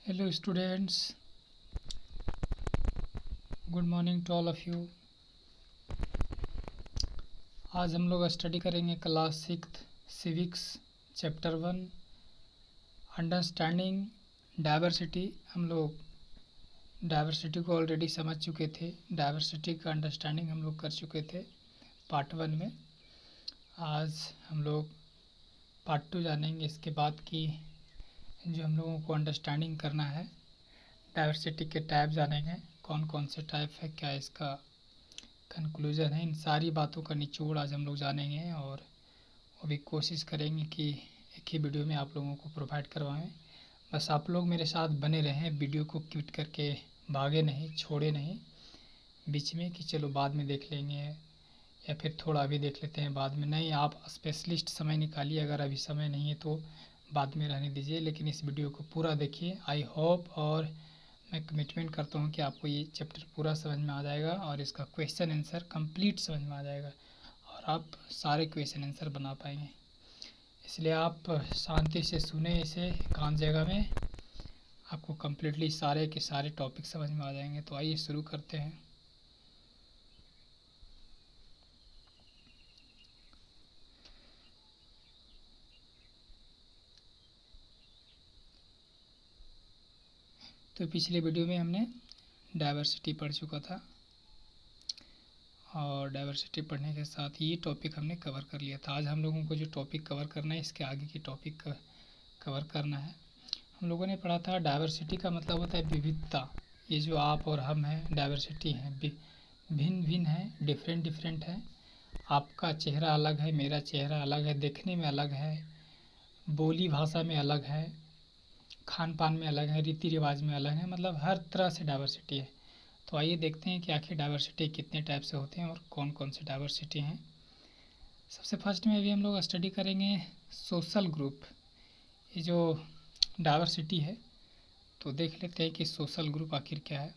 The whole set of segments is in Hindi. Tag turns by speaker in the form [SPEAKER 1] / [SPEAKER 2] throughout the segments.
[SPEAKER 1] Hello students, good morning to all of you. आज हम लोग स्टडी करेंगे class 6 civics chapter 1 understanding diversity. हम लोग डाइवर्सिटी को ऑलरेडी समझ चुके थे, डाइवर्सिटी का अंडरस्टैंडिंग हम लोग कर चुके थे पार्ट 1 में। आज हम लोग पार्ट 2 जानेंगे। इसके बाद की जो हम लोगों को अंडरस्टैंडिंग करना है, डाइवर्सिटी के टाइप जानेंगे, कौन कौन से टाइप है, क्या इसका कंक्लूजन है। इन सारी बातों का निचोड़ आज हम लोग जानेंगे और वो भी कोशिश करेंगे कि एक ही वीडियो में आप लोगों को प्रोवाइड करवाएं। बस आप लोग मेरे साथ बने रहें, वीडियो को क्विट करके भागे नहीं, छोड़े नहीं बीच में कि चलो बाद में देख लेंगे या फिर थोड़ा अभी देख लेते हैं बाद में। नहीं, आप स्पेशलिस्ट समय निकालिए। अगर अभी समय नहीं है तो बाद में रहने दीजिए, लेकिन इस वीडियो को पूरा देखिए। आई होप और मैं कमिटमेंट करता हूँ कि आपको ये चैप्टर पूरा समझ में आ जाएगा और इसका क्वेश्चन आंसर कंप्लीट समझ में आ जाएगा और आप सारे क्वेश्चन आंसर बना पाएंगे। इसलिए आप शांति से सुने इसे एकांत जगह में, आपको कम्प्लीटली सारे के सारे टॉपिक समझ में आ जाएंगे। तो आइए शुरू करते हैं। तो पिछले वीडियो में हमने डाइवर्सिटी पढ़ चुका था और डाइवर्सिटी पढ़ने के साथ ये टॉपिक हमने कवर कर लिया था। आज हम लोगों को जो टॉपिक कवर करना है, इसके आगे की टॉपिक कवर करना है। हम लोगों ने पढ़ा था डाइवर्सिटी का मतलब होता है विविधता। ये जो आप और हम हैं, डाइवर्सिटी हैं, भिन्न भिन्न है, डिफरेंट डिफरेंट है। आपका चेहरा अलग है, मेरा चेहरा अलग है, देखने में अलग है, बोली भाषा में अलग है, खान पान में अलग है, रीति रिवाज में अलग है, मतलब हर तरह से डाइवर्सिटी है। तो आइए देखते हैं कि आखिर डाइवर्सिटी कितने टाइप से होते हैं और कौन कौन से डाइवर्सिटी हैं। सबसे फर्स्ट में अभी हम लोग स्टडी करेंगे सोशल ग्रुप। ये जो डाइवर्सिटी है तो देख लेते हैं कि सोशल ग्रुप आखिर क्या है।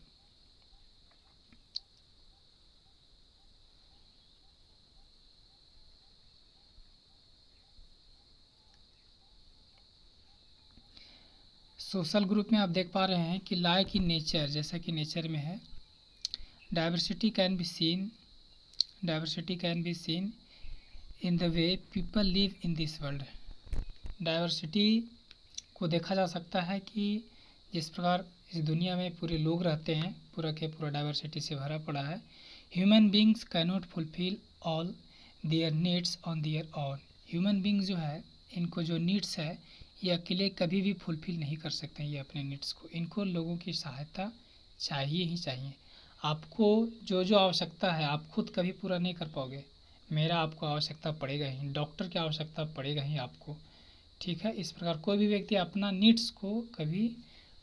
[SPEAKER 1] सोशल ग्रुप में आप देख पा रहे हैं कि लाइक इन नेचर, जैसा कि नेचर में है, diversity can be seen in the way people live in this world. Diversity को देखा जा सकता है कि जिस प्रकार इस दुनिया में पूरे लोग रहते हैं, पूरा के पूरा डाइवर्सिटी से भरा पड़ा है। Human beings can not fulfil all there needs on their own. Human beings जो है, इनको जो नीड्स है ये अकेले कभी भी फुलफिल नहीं कर सकते हैं। ये अपने नीड्स को, इनको लोगों की सहायता चाहिए ही चाहिए। आपको जो जो आवश्यकता है आप खुद कभी पूरा नहीं कर पाओगे, मेरा आपको आवश्यकता पड़ेगा ही, डॉक्टर की आवश्यकता पड़ेगा ही आपको, ठीक है। इस प्रकार कोई भी व्यक्ति अपना नीड्स को कभी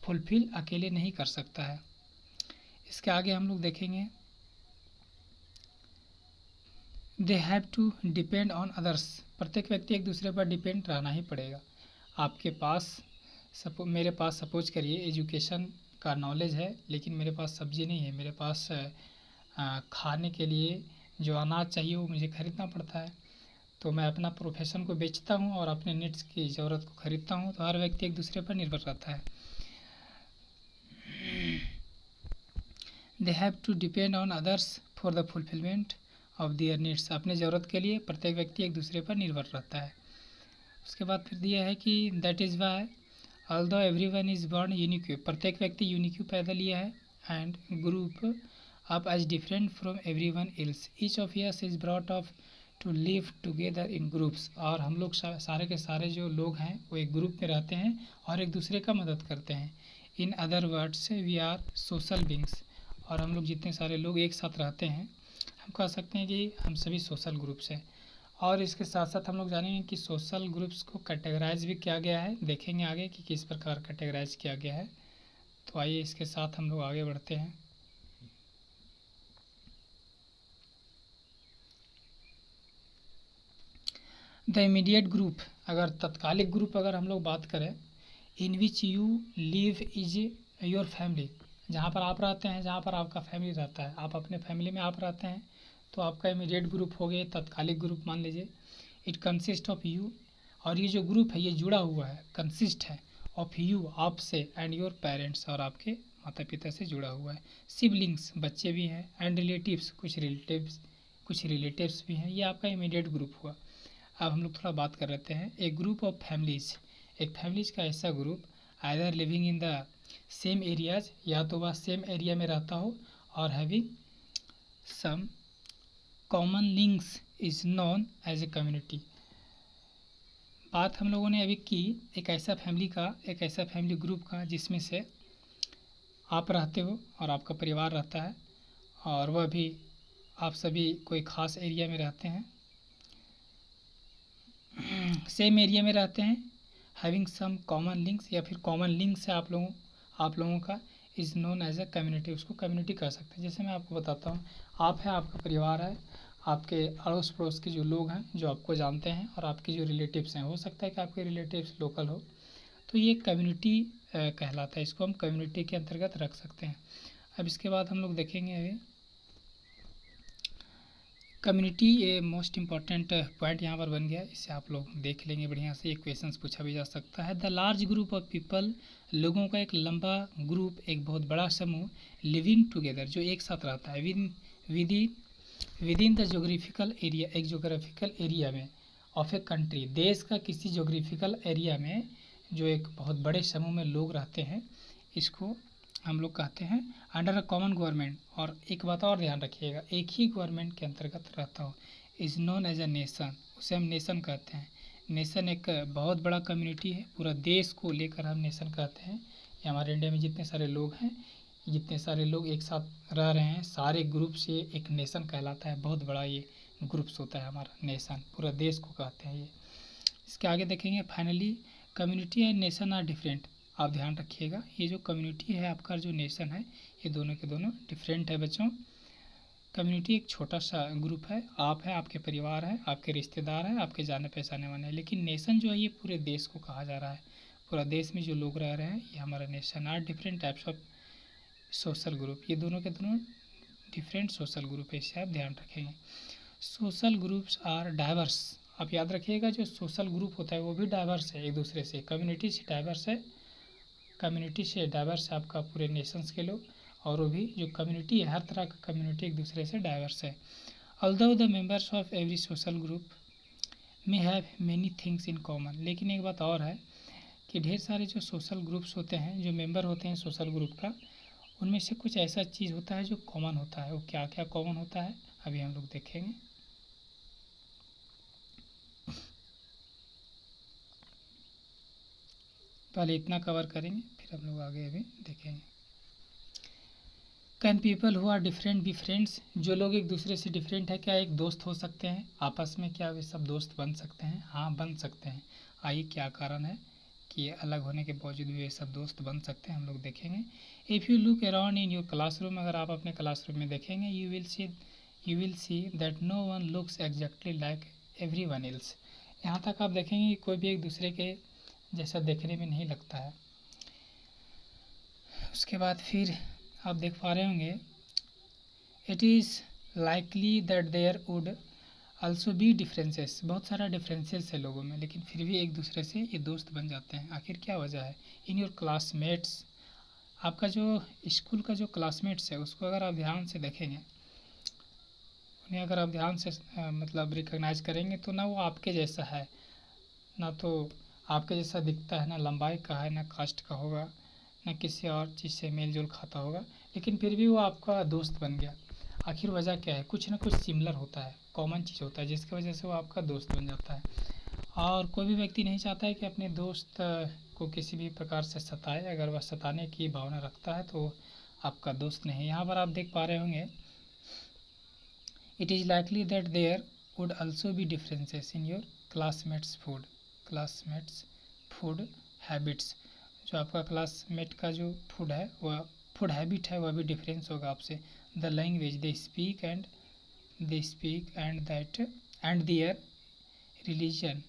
[SPEAKER 1] फुलफिल अकेले नहीं कर सकता है। इसके आगे हम लोग देखेंगे they have to depend on others. प्रत्येक व्यक्ति एक दूसरे पर डिपेंड रहना ही पड़ेगा। आपके पास मेरे पास सपोज करिए एजुकेशन का नॉलेज है, लेकिन मेरे पास सब्जी नहीं है, मेरे पास खाने के लिए जो अनाज चाहिए वो मुझे खरीदना पड़ता है। तो मैं अपना प्रोफेशन को बेचता हूँ और अपने नीड्स की ज़रूरत को खरीदता हूँ। तो हर व्यक्ति एक दूसरे पर निर्भर रहता है। They have to depend on others for the fulfilment of their needs. अपने ज़रूरत के लिए प्रत्येक व्यक्ति एक दूसरे पर निर्भर रहता है। उसके बाद फिर दिया है कि that is why although everyone is born unique. प्रत्येक व्यक्ति यूनिक पैदा लिया है and grow up as different from everyone else. Each of us is brought up to live together in groups. और हम लोग सारे के सारे जो लोग हैं वो एक ग्रुप में रहते हैं और एक दूसरे का मदद करते हैं। In other words we are social beings. और हम लोग जितने सारे लोग एक साथ रहते हैं, हम कह सकते हैं कि हम सभी सोशल ग्रुप्स हैं। और इसके साथ साथ हम लोग जानेंगे कि सोशल ग्रुप्स को कैटेगराइज भी किया गया है। देखेंगे आगे कि किस प्रकार कैटेगराइज किया गया है। तो आइए इसके साथ हम लोग आगे बढ़ते हैं। द इमीडिएट ग्रुप, अगर तत्कालिक ग्रुप अगर हम लोग बात करें, in which you live is your family. जहाँ पर आप रहते हैं, जहाँ पर आपका फैमिली रहता है, आप अपने फैमिली में आप रहते हैं तो आपका इमीडिएट ग्रुप हो गया, तत्कालिक ग्रुप मान लीजिए। इट कंसिस्ट ऑफ यू, और ये जो ग्रुप है ये जुड़ा हुआ है, कंसिस्ट है ऑफ यू, आपसे, एंड योर पेरेंट्स, और आपके माता पिता से जुड़ा हुआ है। सिबलिंग्स, बच्चे भी हैं, एंड रिलेटिव्स, कुछ रिलेटिव्स भी हैं। ये आपका इमीडिएट ग्रुप हुआ। अब हम लोग थोड़ा बात कर लेते हैं। एक ग्रुप ऑफ फैमिलीज, एक फैमिलीज का ऐसा group either living in the same areas, या तो वह सेम एरिया में रहता हो, और having some common links is known as a community. बात हम लोगों ने अभी की एक ऐसा फैमिली ग्रुप का जिसमें से आप रहते हो और आपका परिवार रहता है, और वह भी आप सभी कोई ख़ास एरिया में रहते हैं, सेम एरिया में रहते हैं, हैविंग सम कॉमन लिंक्स, या फिर कॉमन लिंक्स है आप लोगों का, is known as a community, उसको कम्युनिटी कह सकते हैं। जैसे मैं आपको बताता हूँ, आप है, आपका परिवार है, आपके अड़ोस पड़ोस के जो लोग हैं जो आपको जानते हैं, और आपके जो रिलेटिव्स हैं, हो सकता है कि आपके रिलेटिव्स लोकल हो, तो ये कम्युनिटी कहलाता है। इसको हम कम्युनिटी के अंतर्गत रख सकते हैं। अब इसके बाद हम लोग देखेंगे अभी कम्युनिटी, ये मोस्ट इम्पॉर्टेंट पॉइंट यहाँ पर बन गया, इसे आप लोग देख लेंगे बढ़िया से। एक क्वेश्चन पूछा भी जा सकता है। The large group of people, लोगों का एक लंबा ग्रुप, एक बहुत बड़ा समूह, लिविंग टुगेदर, जो एक साथ रहता है, with in the geographical area, एक जोग्राफिकल एरिया में, ऑफ ए कंट्री, देश का किसी जोग्राफिकल एरिया में जो एक बहुत बड़े समूह में लोग रहते हैं, इसको हम लोग कहते हैं अंडर अ कॉमन गवर्नमेंट। और एक बात और ध्यान रखिएगा, एक ही गवर्नमेंट के अंतर्गत रहता हो, is known as a nation, उसे हम नेशन कहते हैं। नेशन एक बहुत बड़ा कम्युनिटी है, पूरा देश को लेकर हम नेशन कहते हैं। ये हमारे इंडिया में जितने सारे लोग हैं, जितने सारे लोग एक साथ रह रहे हैं, सारे ग्रुप से एक नेशन कहलाता है। बहुत बड़ा ये ग्रुप्स होता है हमारा नेशन, पूरा देश को कहते हैं ये। इसके आगे देखेंगे, finally community and nation are different. आप ध्यान रखिएगा, ये जो कम्युनिटी है आपका, जो नेशन है, ये दोनों के दोनों डिफरेंट है बच्चों। कम्युनिटी एक छोटा सा ग्रुप है, आप है, आपके परिवार है, आपके रिश्तेदार हैं, आपके जाने पहचाने वाले हैं। लेकिन नेशन जो है ये पूरे देश को कहा जा रहा है, पूरा देश में जो लोग रह रहे हैं, ये हमारा nation. Are different types of social group, ये दोनों के दोनों डिफरेंट सोशल ग्रुप है, इसे आप ध्यान रखेंगे। सोशल ग्रुप्स आर डाइवर्स, आप याद रखिएगा, जो सोशल ग्रुप होता है वो भी डाइवर्स है एक दूसरे से, कम्युनिटी से डाइवर्स है, कम्युनिटी से डाइवर्स है आपका पूरे नेशंस के लोग, और वो भी जो कम्युनिटी है, हर तरह का कम्युनिटी एक दूसरे से डाइवर्स है। Although the members of every social group may have many things in common, लेकिन एक बात और है कि ढेर सारे जो सोशल ग्रुप्स होते हैं, जो मेंबर होते हैं सोशल ग्रुप का, उनमें से कुछ ऐसा चीज़ होता है जो कॉमन होता है। वो क्या क्या कॉमन होता है अभी हम लोग देखेंगे। पहले इतना कवर करेंगे, फिर हम लोग आगे अभी देखेंगे। Can people who are different be friends, जो लोग एक दूसरे से डिफरेंट है, क्या एक दोस्त हो सकते हैं आपस में? क्या वे सब दोस्त बन सकते हैं? हाँ, बन सकते हैं। आइए क्या कारण है कि ये अलग होने के बावजूद भी वे सब दोस्त बन सकते हैं, हम लोग देखेंगे। If you look around in your classroom, अगर आप अपने क्लासरूम में देखेंगे, you will see that no one looks exactly like everyone else. यहाँ तक आप देखेंगे कि कोई भी एक दूसरे के जैसा देखने में नहीं लगता है। उसके बाद फिर आप देख पा रहे होंगे, it is likely that there would also be differences, बहुत सारा डिफरेंसेस है लोगों में, लेकिन फिर भी एक दूसरे से ये दोस्त बन जाते हैं। आखिर क्या वजह है? इन योर क्लासमेट्स, आपका जो स्कूल का जो क्लासमेट्स है उसको अगर आप ध्यान से देखेंगे, उन्हें अगर आप ध्यान से मतलब रिकॉग्नाइज करेंगे, तो ना वो आपके जैसा है, ना तो आपके जैसा दिखता है, ना लंबाई का है, ना कास्ट का होगा, न किसी और चीज़ से मेल जोल खाता होगा, लेकिन फिर भी वो आपका दोस्त बन गया। आखिर वजह क्या है? कुछ ना कुछ सिमिलर होता है, कॉमन चीज़ होता है, जिसकी वजह से वो आपका दोस्त बन जाता है। और कोई भी व्यक्ति नहीं चाहता है कि अपने दोस्त को किसी भी प्रकार से सताए। अगर वह सताने की भावना रखता है तो आपका दोस्त नहीं। यहाँ पर आप देख पा रहे होंगे, it is likely that there would also be differences in your classmates food habits. जो आपका क्लासमेट का जो फूड है, वह फूड हैबिट है, वह भी डिफरेंस होगा आपसे। The language they speak and that and their religion,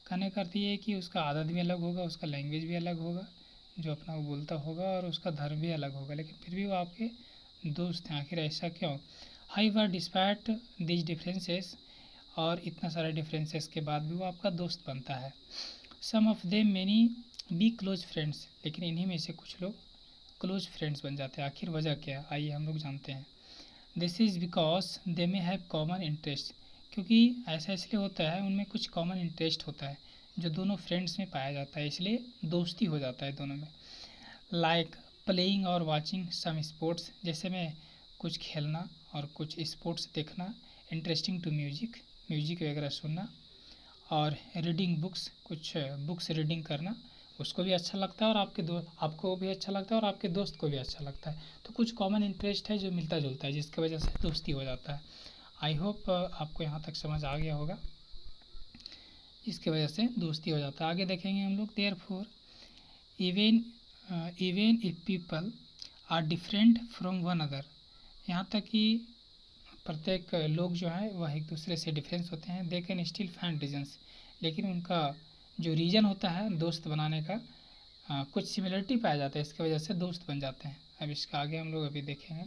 [SPEAKER 1] कहने का अर्थ ये है कि उसका आदत भी अलग होगा, उसका लैंग्वेज भी अलग होगा, जो अपना वो बोलता होगा, और उसका धर्म भी अलग होगा, लेकिन फिर भी वो आपके दोस्त हैं। आखिर ऐसा क्यों? हाउएवर डिस्पाइट दिस डिफरेंसेस, और इतना सारे डिफरेंसेस के बाद भी वो आपका दोस्त बनता है। Some of them many be close friends, लेकिन इन्हीं में से कुछ लोग क्लोज फ्रेंड्स बन जाते हैं। आखिर वजह क्या है, आइए हम लोग जानते हैं। This is because they may have common interest, क्योंकि ऐसा इसलिए होता है, उनमें कुछ कॉमन इंटरेस्ट होता है जो दोनों फ्रेंड्स में पाया जाता है, इसलिए दोस्ती हो जाता है दोनों में। लाइक प्लेइंग और वाचिंग सम स्पोर्ट्स, जैसे में कुछ खेलना और कुछ स्पोर्ट्स देखना। इंटरेस्टिंग टू म्यूजिक, म्यूजिक वगैरह सुनना। और रीडिंग बुक्स, कुछ बुक्स रीडिंग करना, उसको भी अच्छा लगता है और आपको भी अच्छा लगता है और आपके दोस्त को भी अच्छा लगता है। तो कुछ कॉमन इंटरेस्ट है जो मिलता जुलता है, जिसकी वजह से दोस्ती हो जाता है। आई होप आपको यहाँ तक समझ आ गया होगा, इसकी वजह से दोस्ती हो जाता है। आगे देखेंगे हम लोग। Therefore even even if people are different from one another, यहाँ तक कि प्रत्येक लोग जो है वह एक दूसरे से डिफरेंस होते हैं। They can still find reasons, लेकिन उनका जो रीज़न होता है दोस्त बनाने का, कुछ सिमिलरिटी पाया जाता है, इसकी वजह से दोस्त बन जाते हैं। अब इसका आगे हम लोग अभी देखेंगे।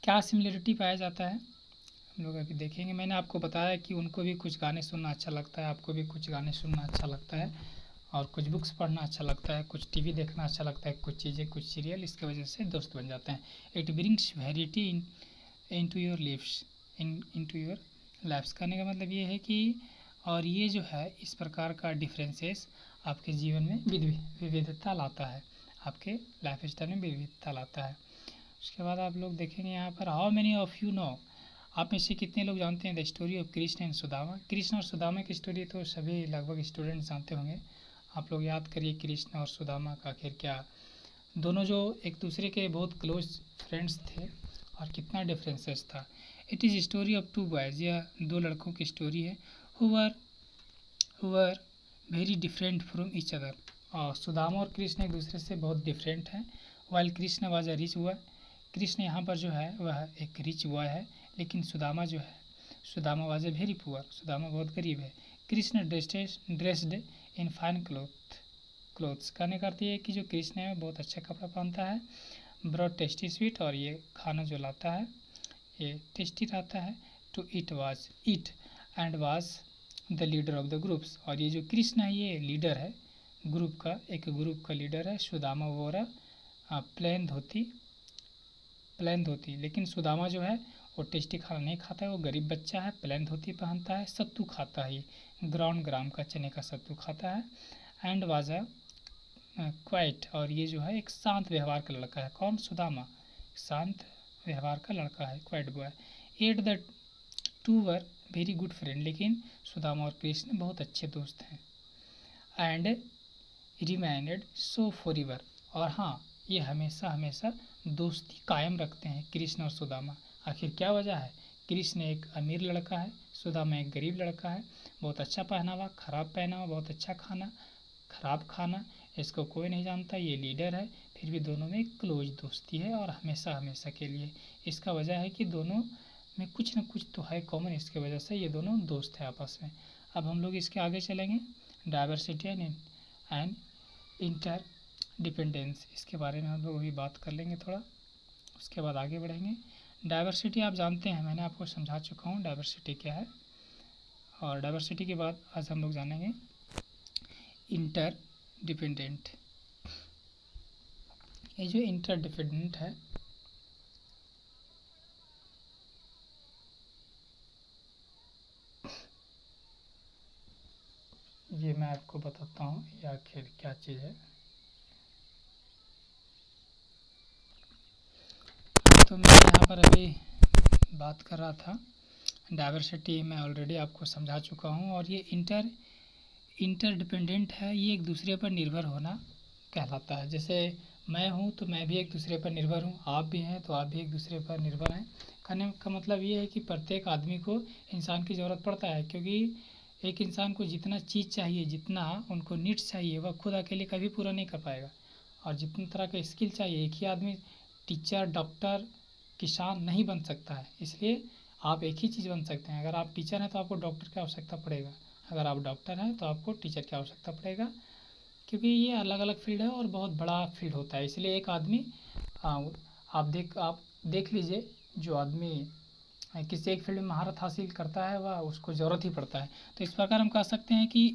[SPEAKER 1] क्या सिमिलरिटी पाया जाता है हम लोग अभी देखेंगे। मैंने आपको बताया कि उनको भी कुछ गाने सुनना अच्छा लगता है, आपको भी कुछ गाने सुनना अच्छा लगता है, और कुछ बुक्स पढ़ना अच्छा लगता है, कुछ टीवी देखना अच्छा लगता है, कुछ चीज़ें, कुछ सीरियल, इसकी वजह से दोस्त बन जाते हैं। It brings variety into your lives, into your lifes. कहने का मतलब ये है कि, और ये जो है इस प्रकार का डिफरेंसेस आपके जीवन में विविधता लाता है, आपके लाइफ स्टाइल में विविधता लाता है। उसके बाद आप लोग देखेंगे यहाँ पर, how many of you know, आप में से कितने लोग जानते हैं the story of Krishna and Sudama. Krishna और सुदामा की स्टोरी तो सभी लगभग स्टूडेंट्स जानते होंगे। आप लोग याद करिए कृष्ण और सुदामा का आखिर क्या, दोनों जो एक दूसरे के बहुत क्लोज फ्रेंड्स थे, और कितना डिफरेंसेस था। It is story of two boys, यह दो लड़कों की स्टोरी है। Who were very different from each other, और सुदामा और कृष्ण एक दूसरे से बहुत डिफरेंट हैं। While Krishna was a rich boy, Krishna यहाँ पर जो है वह एक रिच बॉय है, लेकिन सुदामा जो है, Sudama was a very poor, Sudama बहुत गरीब है। Krishna dressed in fine clothes, कहने का अर्थ ये है कि जो कृष्ण है बहुत अच्छा कपड़ा पहनता है। ब्रॉड टेस्टी स्वीट, और ये खाना जो लाता है ये टेस्टी रहता है। To eat and was the leader of the groups, और ये जो कृष्ण है ये लीडर है ग्रुप का, एक ग्रुप का लीडर है। सुदामा वोरा प्लेन धोती, लेकिन सुदामा जो है वो टेस्टी खाना नहीं खाता है, वो गरीब बच्चा है, प्लेन धोती पहनता है, सत्तू खाता है, ग्राउंड ग्राम का चने का सत्तू खाता है। एंड वाज अ क्वाइट, और ये जो है एक शांत व्यवहार का लड़का है। कौन? सुदामा शांत व्यवहार का लड़का है, quite boy. At the two were very good friend, लेकिन सुदामा और कृष्ण बहुत अच्छे दोस्त हैं। एंड रिमेनेड सो फॉरएवर, और हाँ ये हमेशा हमेशा दोस्ती कायम रखते हैं कृष्ण और सुदामा। आखिर क्या वजह है? कृष्ण एक अमीर लड़का है, सुदामा एक गरीब लड़का है। बहुत अच्छा पहनावा, खराब पहनावा, बहुत अच्छा खाना, खराब खाना, इसको कोई नहीं जानता, ये लीडर है, फिर भी दोनों में क्लोज दोस्ती है और हमेशा हमेशा के लिए। इसका वजह है कि दोनों में कुछ न कुछ तो है कॉमन, इसके वजह से ये दोनों दोस्त हैं आपस में। अब हम लोग इसके आगे चलेंगे। डाइवर्सिटी एंड इंटर डिपेंडेंस, इसके बारे में हम लोग अभी बात कर लेंगे थोड़ा, उसके बाद आगे बढ़ेंगे। डाइवर्सिटी आप जानते हैं, मैंने आपको समझा चुका हूँ डाइवर्सिटी क्या है। और डाइवर्सिटी के बाद आज हम लोग जानेंगे इंटर डिपेंडेंट। ये जो इंटर डिपेंडेंट है, ये मैं आपको बताता हूँ ये आखिर क्या चीज़ है। तो मैं यहाँ पर अभी बात कर रहा था डाइवर्सिटी, मैं ऑलरेडी आपको समझा चुका हूँ। और ये इंटरडिपेंडेंट है, ये एक दूसरे पर निर्भर होना कहलाता है। जैसे मैं हूँ तो मैं भी एक दूसरे पर निर्भर हूँ, आप भी हैं तो आप भी एक दूसरे पर निर्भर हैं। कहने का मतलब ये है कि प्रत्येक आदमी को इंसान की ज़रूरत पड़ता है, क्योंकि एक इंसान को जितना चीज़ चाहिए, जितना उनको नीड्स चाहिए, वह खुद अकेले कभी पूरा नहीं कर पाएगा। और जितनी तरह का स्किल चाहिए, एक ही आदमी टीचर, डॉक्टर, किसान नहीं बन सकता है। इसलिए आप एक ही चीज़ बन सकते हैं। अगर आप टीचर हैं तो आपको डॉक्टर की आवश्यकता पड़ेगा, अगर आप डॉक्टर हैं तो आपको टीचर की आवश्यकता पड़ेगा, क्योंकि ये अलग अलग फील्ड है और बहुत बड़ा फील्ड होता है। इसलिए एक आदमी आप देख लीजिए, जो आदमी किसी एक फील्ड में महारत हासिल करता है वह उसको ज़रूरत ही पड़ता है। तो इस प्रकार हम कह सकते हैं कि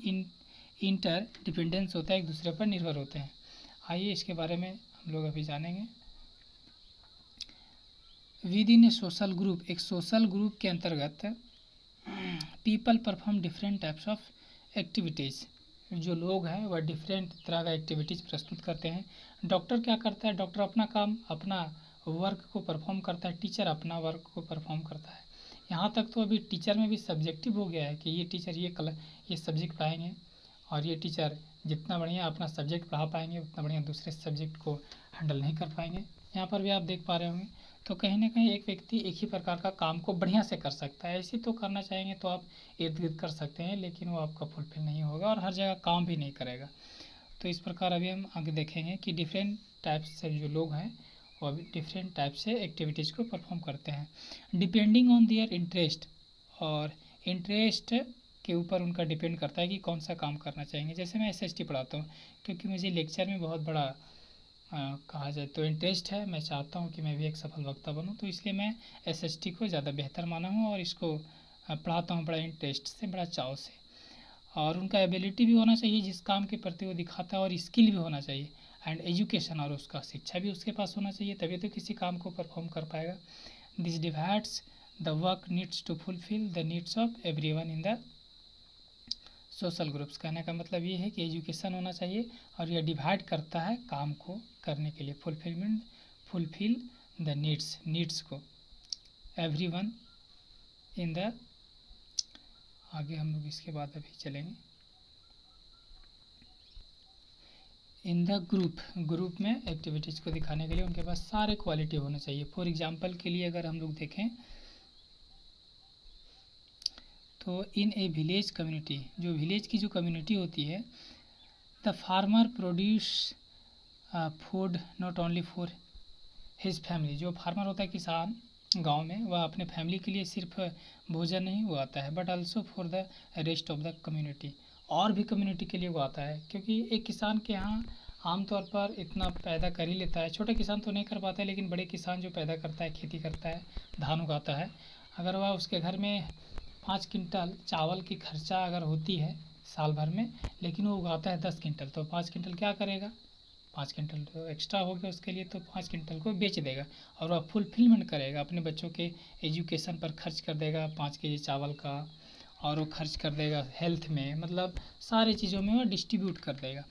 [SPEAKER 1] इंटर डिपेंडेंस होता है, एक दूसरे पर निर्भर होते हैं। आइए इसके बारे में हम लोग अभी जानेंगे। With in A social group, एक सोशल ग्रुप के अंतर्गत people perform different types of activities. जो लोग हैं वह डिफरेंट तरह का एक्टिविटीज़ प्रस्तुत करते हैं। डॉक्टर क्या करता है, डॉक्टर अपना काम, अपना वर्क को परफॉर्म करता है, टीचर अपना वर्क को परफॉर्म करता है। यहाँ तक तो अभी टीचर में भी सब्जेक्टिव हो गया है कि ये टीचर ये सब्जेक्ट पढ़ाएंगे, और ये टीचर जितना बढ़िया अपना सब्जेक्ट पढ़ा पाएंगे उतना बढ़िया दूसरे सब्जेक्ट को हैंडल नहीं कर पाएंगे। यहाँ पर भी आप देख पा रहे होंगे। तो कहीं ना कहीं एक व्यक्ति एक ही प्रकार का काम को बढ़िया से कर सकता है। ऐसे तो करना चाहेंगे तो आप इर्द गिर्द कर सकते हैं, लेकिन वो आपका फुलफिल नहीं होगा और हर जगह काम भी नहीं करेगा। तो इस प्रकार अभी हम आगे देखेंगे कि डिफरेंट टाइप्स से जो लोग हैं वो अभी डिफरेंट टाइप से एक्टिविटीज़ को परफॉर्म करते हैं डिपेंडिंग ऑन देयर इंटरेस्ट। और इंटरेस्ट के ऊपर उनका डिपेंड करता है कि कौन सा काम करना चाहेंगे। जैसे मैं SST पढ़ाता हूँ, क्योंकि मुझे लेक्चर में बहुत बड़ा कहा जाए तो इंटरेस्ट है, मैं चाहता हूँ कि मैं भी एक सफल वक्ता बनूँ, तो इसलिए मैं SST को ज़्यादा बेहतर माना हूँ और इसको पढ़ाता हूँ बड़ा इंटरेस्ट से, बड़ा चाव से। और उनका एबिलिटी भी होना चाहिए जिस काम के प्रति वो दिखाता है, और स्किल भी होना चाहिए, एंड एजुकेशन, और उसका शिक्षा भी उसके पास होना चाहिए, तभी तो किसी काम को परफॉर्म कर पाएगा। This divides the work needs to fulfil the needs of everyone in the social groups. कहने का मतलब ये है कि एजुकेशन होना चाहिए, और यह डिवाइड करता है काम को करने के लिए, फुलफिल द नीड्स को एवरीवन इन द। आगे हम लोग इसके बाद अभी चलेंगे इन द ग्रुप में एक्टिविटीज़ को दिखाने के लिए उनके पास सारे क्वालिटी होने चाहिए। फॉर एग्जांपल के लिए अगर हम लोग देखें तो इन ए विलेज कम्युनिटी, जो विलेज की जो कम्युनिटी होती है, the farmer produce food not only for his family. जो फार्मर होता है किसान गांव में, वह अपने फैमिली के लिए सिर्फ भोजन नहीं उगाता है, but also for the rest of the community, और भी कम्युनिटी के लिए उगाता है। क्योंकि एक किसान के यहाँ आमतौर पर इतना पैदा कर ही लेता है, छोटे किसान तो नहीं कर पाता है, लेकिन बड़े किसान जो पैदा करता है, खेती करता है, धान उगाता है, अगर वह उसके घर में 5 क्विंटल चावल की खर्चा अगर होती है साल भर में, लेकिन वो उगाता है 10 क्विंटल, तो 5 क्विंटल क्या करेगा, 5 क्विंटल तो एक्स्ट्रा हो गया उसके लिए, तो 5 क्विंटल को बेच देगा और वह फुलफिलमेंट करेगा, अपने बच्चों के एजुकेशन पर खर्च कर देगा 5 केजी चावल का, और वो खर्च कर देगा हेल्थ में, मतलब सारी चीज़ों में वो डिस्ट्रीब्यूट कर देगा।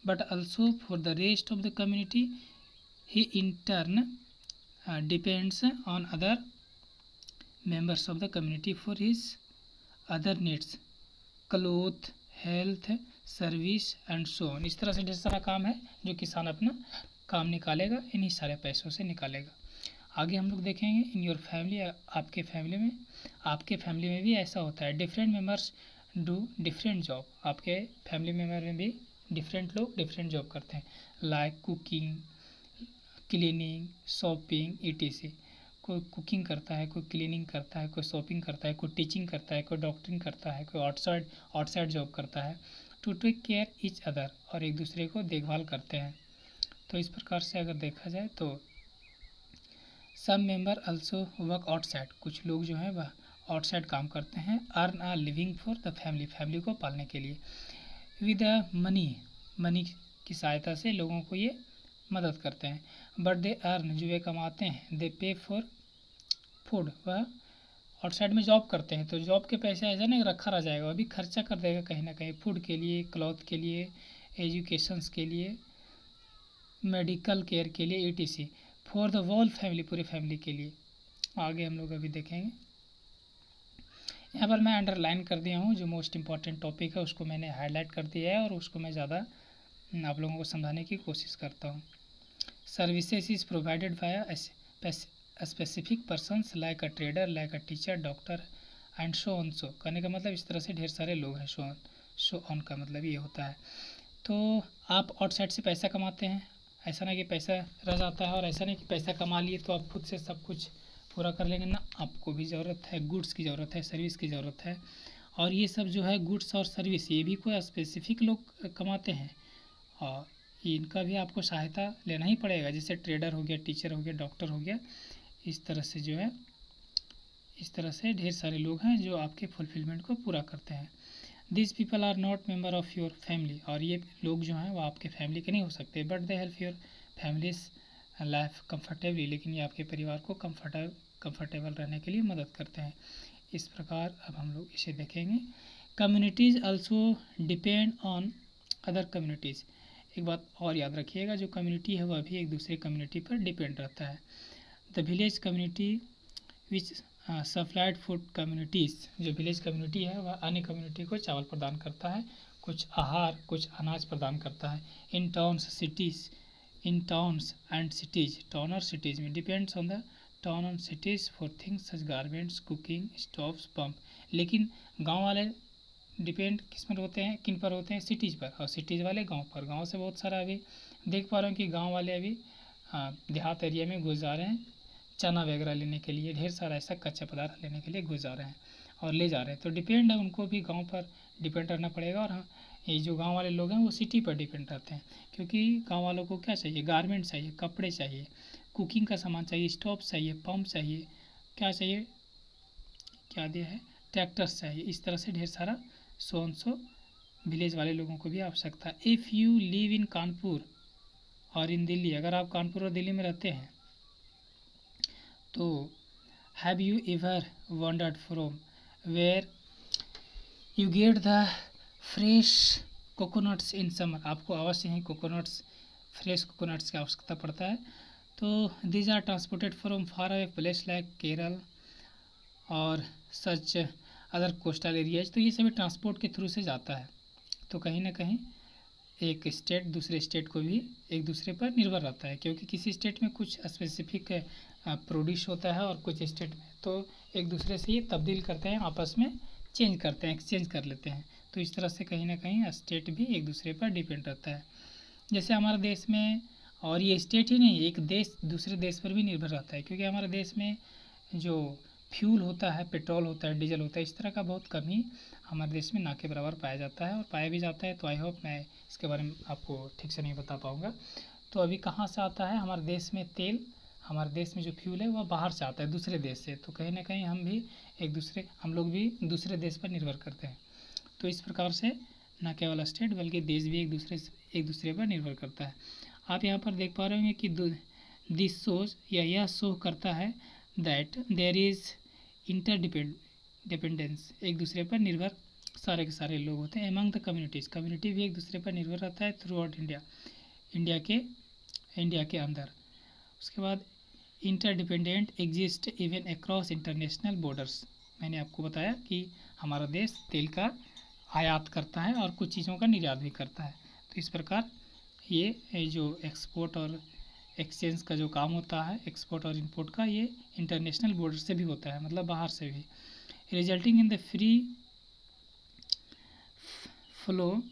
[SPEAKER 1] But also for the rest of the community he in turn depends on other members of the community for his other needs, cloth, health, service and so on। इस तरह से ढेर सारा काम है जो किसान अपना काम निकालेगा, इन्हीं सारे पैसों से निकालेगा। आगे हम लोग देखेंगे इन योर फैमिली, आपके फैमिली में भी ऐसा होता है। Different members do different job, आपके फैमिली मेम्बर में भी डिफरेंट लोग डिफरेंट जॉब करते हैं, like cooking, cleaning, shopping etc। कोई कुकिंग करता है, कोई क्लीनिंग करता है, कोई शॉपिंग करता है, कोई टीचिंग करता है, कोई डॉक्टरिंग करता है, कोई आउटसाइड जॉब करता है। To take care each other, और एक दूसरे को देखभाल करते हैं। तो इस प्रकार से अगर देखा जाए तो सब मेंबर आल्सो वर्क आउटसाइड, कुछ लोग जो हैं वह आउटसाइड काम करते हैं, earn a living for the family को पालने के लिए, विद मनी की सहायता से लोगों को ये मदद करते हैं। बट दे अर्न, जो वे कमाते हैं, दे पे फॉर फूड, वह आउटसाइड में जॉब करते हैं, तो जॉब के पैसे ऐसा नहीं रखा रह जाएगा, अभी खर्चा कर देगा कहीं ना कहीं, फूड के लिए, क्लॉथ के लिए, एजुकेशंस के लिए, मेडिकल केयर के लिए etc, for the whole family, पूरी फैमिली के लिए। आगे हम लोग अभी देखेंगे। यहाँ पर मैं अंडरलाइन कर दिया हूँ, जो मोस्ट इम्पॉर्टेंट टॉपिक है उसको मैंने हाईलाइट कर दिया है, और उसको मैं ज़्यादा आप लोगों को समझाने की कोशिश करता हूँ। Services is provided by specific persons like a trader, like a teacher, doctor and so on. So कहने का मतलब इस तरह से ढेर सारे लोग हैं, सो ऑन का मतलब ये होता है। तो आप आउटसाइड से पैसा कमाते हैं, ऐसा नहीं कि पैसा रह जाता है, और ऐसा नहीं कि पैसा कमा लिए तो आप खुद से सब कुछ पूरा कर लेंगे ना, आपको भी ज़रूरत है, गुड्स की ज़रूरत है, सर्विस की ज़रूरत है, और ये सब जो है गुड्स और सर्विस ये भी कोई स्पेसिफिक लोग कमाते हैं, और इनका भी आपको सहायता लेना ही पड़ेगा। जैसे ट्रेडर हो गया, टीचर हो गया, डॉक्टर हो गया, इस तरह से जो है, इस तरह से ढेर सारे लोग हैं जो आपके फुलफिलमेंट को पूरा करते हैं। This people are not member of your family, और ये लोग जो हैं वो आपके फैमिली के नहीं हो सकते, but they help your families life comfortably, लेकिन ये आपके परिवार को कंफर्टेबल रहने के लिए मदद करते हैं। इस प्रकार अब हम लोग इसे देखेंगे। Communities also depend on other communities. एक बात और याद रखिएगा, जो कम्युनिटी है वह भी एक दूसरे कम्युनिटी पर डिपेंड रहता है। The village community which supplied food communities, जो विलेज कम्युनिटी है वह अन्य कम्युनिटी को चावल प्रदान करता है, कुछ आहार, कुछ अनाज प्रदान करता है। इन टाउन्स एंड सिटीज़, टाउन और सिटीज़ में depends on the town and cities for things such garments, cooking, stoves, pump. लेकिन गांव वाले डिपेंड किस पर होते हैं, किन पर होते हैं, सिटीज़ पर, और सिटीज़ वाले गांव पर। गांव से बहुत सारा अभी देख पा रहे हैं कि गांव वाले अभी देहात एरिया में घुस जा रहे हैं, चना वगैरह लेने के लिए, ढेर सारा ऐसा कच्चा पदार्थ लेने के लिए घुस जा रहे हैं और ले जा रहे हैं। तो डिपेंड है, उनको भी गांव पर डिपेंड रहना पड़ेगा। और हाँ, ये जो गांव वाले लोग हैं वो सिटी पर डिपेंड रहते हैं, क्योंकि गांव वालों को क्या चाहिए, गारमेंट चाहिए, कपड़े चाहिए, कुकिंग का सामान चाहिए, स्टोव चाहिए, पंप चाहिए, क्या चाहिए, क्या दिया है, ट्रैक्टर्स चाहिए। इस तरह से ढेर सारा सो विलेज वाले लोगों को भी आवश्यकता है। If you live in Kanpur और इन दिल्ली, अगर आप कानपुर और दिल्ली में रहते हैं तो have you ever wondered from where you get the fresh coconuts in summer. आपको अवश्य ही कोकोनट्स, फ्रेश कोकोनट्स की आवश्यकता पड़ता है। तो these are transported from far away place like Kerala और सच अदर कोस्टल एरियाज। तो ये सभी ट्रांसपोर्ट के थ्रू से जाता है। तो कहीं ना कहीं एक स्टेट दूसरे स्टेट को भी एक दूसरे पर निर्भर रहता है, क्योंकि किसी स्टेट में कुछ स्पेसिफिक प्रोड्यूस होता है और कुछ स्टेट में तो एक दूसरे से ये तब्दील करते हैं, आपस में चेंज करते हैं, एक्सचेंज कर लेते हैं। तो इस तरह से कहीं ना कहीं स्टेट भी एक दूसरे पर डिपेंड रहता है। जैसे हमारे देश में, और ये स्टेट ही नहीं, एक देश दूसरे देश पर भी निर्भर रहता है, क्योंकि हमारे देश में जो फ्यूल होता है, पेट्रोल होता है, डीजल होता है, इस तरह का बहुत कम ही हमारे देश में ना के बराबर पाया जाता है, और पाया भी जाता है। तो आई होप मैं इसके बारे में आपको ठीक से नहीं बता पाऊँगा। तो अभी कहाँ से आता है हमारे देश में तेल, हमारे देश में जो फ्यूल है वह बाहर से आता है, दूसरे देश से। तो कहीं ना कहीं हम लोग भी दूसरे देश पर निर्भर करते हैं। तो इस प्रकार से न केवल स्टेट बल्कि देश भी एक दूसरे पर निर्भर करता है। आप यहाँ पर देख पा रहे होंगे कि दिस शोज, या यह शो करता है दैट देयर इज़ इंटरडिपेंडेंस, एक दूसरे पर निर्भर सारे के सारे लोग होते हैं। एमंग द कम्युनिटीज़, कम्युनिटी भी एक दूसरे पर निर्भर रहता है थ्रू आउट इंडिया के अंदर। उसके बाद interdependent exist even across international borders. मैंने आपको बताया कि हमारा देश तेल का आयात करता है और कुछ चीज़ों का निर्यात भी करता है। तो इस प्रकार ये जो एक्सपोर्ट और एक्सचेंज का जो काम होता है, एक्सपोर्ट और इंपोर्ट का, ये इंटरनेशनल बॉर्डर से भी होता है, मतलब बाहर से भी, resulting in the free flow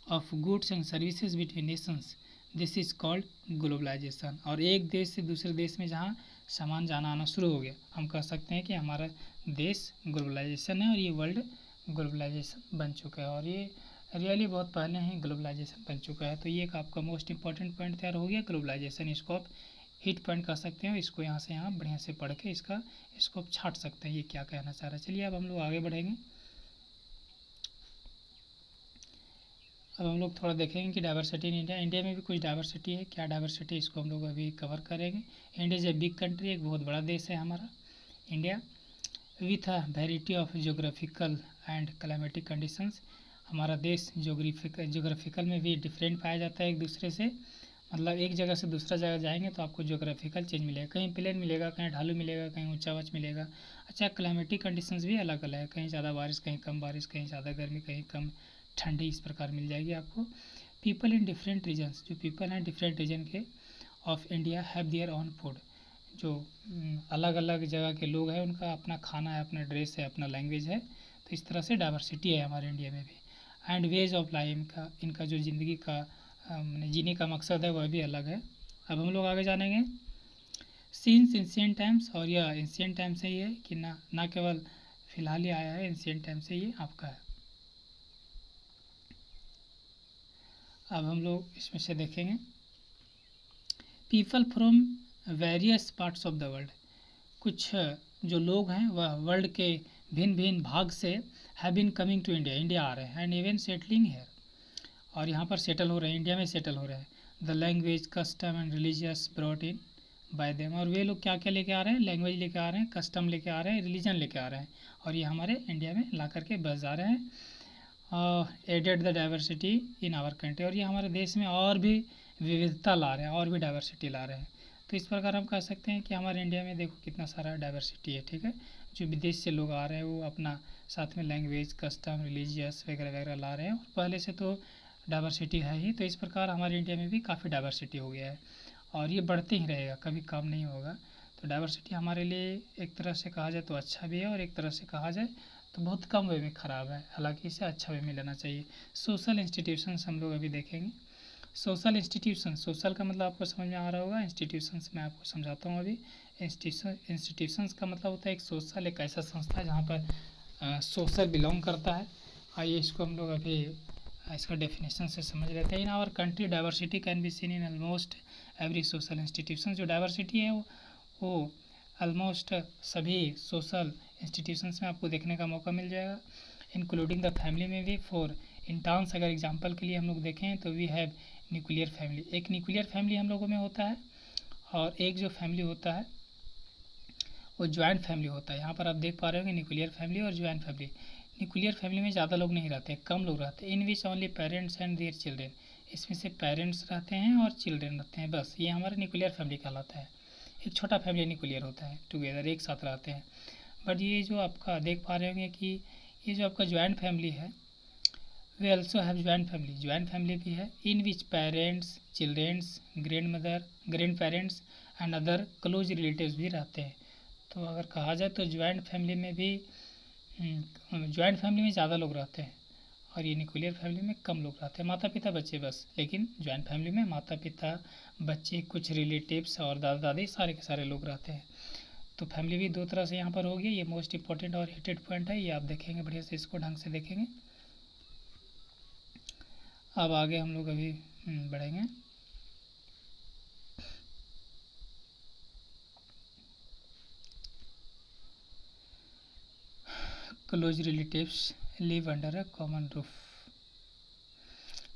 [SPEAKER 1] of goods and services between nations. This is called globalisation. और एक देश से दूसरे देश में जहाँ सामान जाना आना शुरू हो गया, हम कह सकते हैं कि हमारा देश ग्लोबलाइजेशन है, और ये वर्ल्ड ग्लोबलाइजेशन बन चुका है, और ये रियली बहुत पहले ही ग्लोबलाइजेशन बन चुका है। तो ये एक आपका मोस्ट इंपॉर्टेंट पॉइंट तैयार हो गया, ग्लोबलाइजेशन। इसको आप हिट पॉइंट कह सकते हैं, इसको यहाँ से यहाँ बढ़िया से पढ़ के इसको आप छाट सकते हैं, ये क्या कहना चाह रहा है। चलिए अब हम लोग आगे बढ़ेंगे। अब हम लोग थोड़ा देखेंगे कि डाइवर्सिटी इन इंडिया में भी कुछ डाइवर्सिटी है। क्या डाइवर्सिटी, इसको हम लोग अभी कवर करेंगे। India is a big country, एक बहुत बड़ा देश है हमारा India, with a variety of geographical and climatic conditions. हमारा देश जोग्राफिकल में भी डिफरेंट पाया जाता है एक दूसरे से, मतलब एक जगह से दूसरा जगह जाएंगे तो आपको जोग्राफिकल चेंज मिलेगा, कहीं प्लेन मिलेगा, कहीं ढालू मिलेगा, कहीं ऊंचा ऊंच मिलेगा। अच्छा, क्लाइमेटिक कंडीशंस भी अलग अलग है, कहीं ज़्यादा बारिश, कहीं कम बारिश, कहीं ज़्यादा गर्मी, कहीं कम ठंडी, इस प्रकार मिल जाएगी आपको। पीपल इन डिफरेंट रीजन्स, जो पीपल हैं डिफरेंट रीजन के of India have their own food. जो अलग अलग जगह के लोग हैं उनका अपना खाना है, अपना ड्रेस है, अपना लैंग्वेज है। तो इस तरह से डाइवर्सिटी है हमारे इंडिया में भी। एंड वेज ऑफ लाइफ, इनका जो ज़िंदगी का जीने का मकसद है वह भी अलग है। अब हम लोग आगे जानेंगे। सिंस एंशिएंट टाइम्स, और यह एंशिएंट टाइम से ही है कि ना केवल फिलहाल ही आया है, एंशिएंट टाइम से ये आपका है। अब हम लोग इसमें से देखेंगे, people from various parts of the world, कुछ जो लोग हैं वह वर्ल्ड के भिन्न भिन्न भाग से have been coming to India, India आ रहे हैं एंड इवन सेटलिंग है, और यहाँ पर सेटल हो रहे हैं, इंडिया में सेटल हो रहे हैं। The language custom and religious brought in by them, और वे लोग क्या क्या लेके आ रहे हैं, लैंग्वेज लेके आ रहे हैं, कस्टम लेके आ रहे हैं, रिलीजन लेके आ रहे हैं, और ये हमारे इंडिया में ला करके बस जा रहे हैं। Added the diversity in our country, और ये हमारे देश में और भी विविधता ला रहे हैं, और भी डाइवर्सिटी ला रहे हैं। तो इस प्रकार हम कह सकते हैं कि हमारे इंडिया में देखो कितना सारा डाइवर्सिटी है, ठीक है। जो विदेश से लोग आ रहे हैं वो अपना साथ में लैंग्वेज कस्टम रिलीजियस वगैरह वगैरह ला रहे हैं, और पहले से तो डाइवर्सिटी है ही। तो इस प्रकार हमारे इंडिया में भी काफ़ी डाइवर्सिटी हो गया है, और ये बढ़ते ही रहेगा, कभी कम नहीं होगा। तो डाइवर्सिटी हमारे लिए एक तरह से कहा जाए तो अच्छा भी है, और एक तरह से कहा जाए तो बहुत कम वे में ख़राब है, हालांकि इसे अच्छा वे में लेना चाहिए। सोशल इंस्टीट्यूशंस हम लोग अभी देखेंगे। सोशल इंस्टीट्यूशन, सोशल का मतलब आपको समझ में आ रहा होगा, इंस्टीट्यूशंस मैं आपको समझाता हूँ अभी। इंस्टीट्यूशंस का मतलब होता है एक सोशल, एक ऐसा संस्था जहाँ पर सोशल बिलोंग करता है। आइए इसको हम लोग अभी इसका डेफिनेशन से समझ लेते हैं। In our country diversity can be seen in almost every social institution, जो डाइवर्सिटी है वो ऑलमोस्ट सभी सोशल इंस्टीट्यूशंस में आपको देखने का मौका मिल जाएगा, इंक्लूडिंग द फैमिली में भी। फॉर इन टर्म्स अगर एग्जांपल के लिए हम लोग देखें तो वी हैव न्यूक्लियर फैमिली, एक न्यूक्लियर फैमिली हम लोगों में होता है, और एक जो फैमिली होता है वो ज्वाइंट फैमिली होता है। यहाँ पर आप देख पा रहे होंगे न्यूक्लियर फैमिली और ज्वाइंट फैमिली। न्यूक्लियर फैमिली में ज़्यादा लोग नहीं रहते, कम लोग रहते हैं। In which only parents and their children, इसमें से पेरेंट्स रहते हैं और चिल्ड्रेन रहते हैं, बस ये हमारा न्यूक्लियर फैमिली कहलाता है। एक छोटा फैमिली न्यूक्लियर होता है, टुगेदर एक साथ रहते हैं। बट ये जो आपका देख पा रहे होंगे कि ये जो आपका ज्वाइंट फैमिली है, they also have joint family, joint family भी है। In which parents childrens grandmother grandparents and other close relatives भी रहते हैं। तो अगर कहा जाए तो ज्वाइंट फैमिली में भी ज्वाइंट फैमिली में ज़्यादा लोग रहते हैं, और ये न्यूक्लियर फैमिली में कम लोग रहते हैं, माता पिता बच्चे बस। लेकिन ज्वाइंट फैमिली में माता पिता बच्चे कुछ रिलेटिव्स और दादा दादी सारे के सारे लोग रहते हैं। तो फैमिली भी दो तरह से यहाँ पर होगी, ये मोस्ट इंपॉर्टेंट और हिटेड पॉइंट है, ये आप देखेंगे बढ़िया से, इसको ढंग से देखेंगे। अब आगे हम लोग अभी बढ़ेंगे। Close relatives live under a common roof,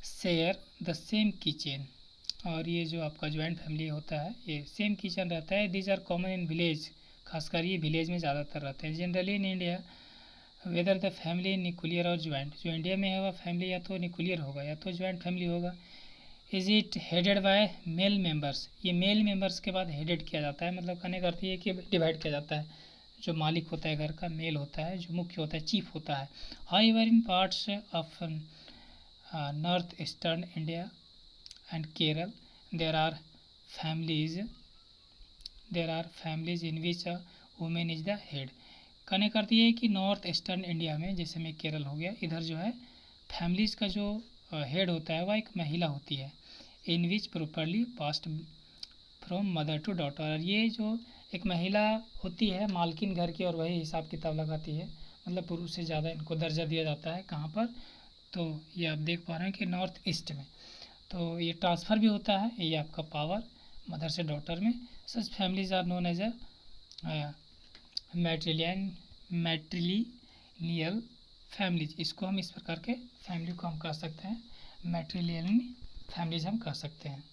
[SPEAKER 1] share the same kitchen, और ये जो आपका ज्वाइंट फैमिली होता है ये सेम किचन रहता है। These are common in village, खासकर ये विलेज में ज़्यादातर रहते हैं। Generally in India whether the family nuclear और ज्वाइंट, जो इंडिया में है वह फैमिली या तो न्यूक्लियर होगा या तो ज्वाइंट फैमिली होगा। Is it headed by male members, ये मेल मेंबर्स के बाद हेडेड किया जाता है, मतलब कहने का अर्थ ये कि डिवाइड किया जाता है। जो मालिक होता है घर का मेल होता है, जो मुख्य होता है चीफ होता है। However in parts of north eastern India and Kerala there are families in which a woman is the head। कहने का अर्थ ये है कि नॉर्थ ईस्टर्न इंडिया में, जैसे में केरल हो गया, इधर जो है फैमिलीज का जो हेड होता है वह एक महिला होती है। In which properly passed from mother to daughter, और ये जो एक महिला होती है मालकिन घर की, और वही हिसाब किताब लगाती है, मतलब पुरुष से ज़्यादा इनको दर्जा दिया जाता है। कहाँ पर, तो ये आप देख पा रहे हैं कि नॉर्थ ईस्ट में। तो ये ट्रांसफ़र भी होता है, ये आपका पावर मदर से डॉटर में। Such families are known as a matrilineal families, इसको हम इस प्रकार के फैमिली को हम कह सकते हैं, मैट्रिलिनियल फैमिलीज हम कह सकते हैं।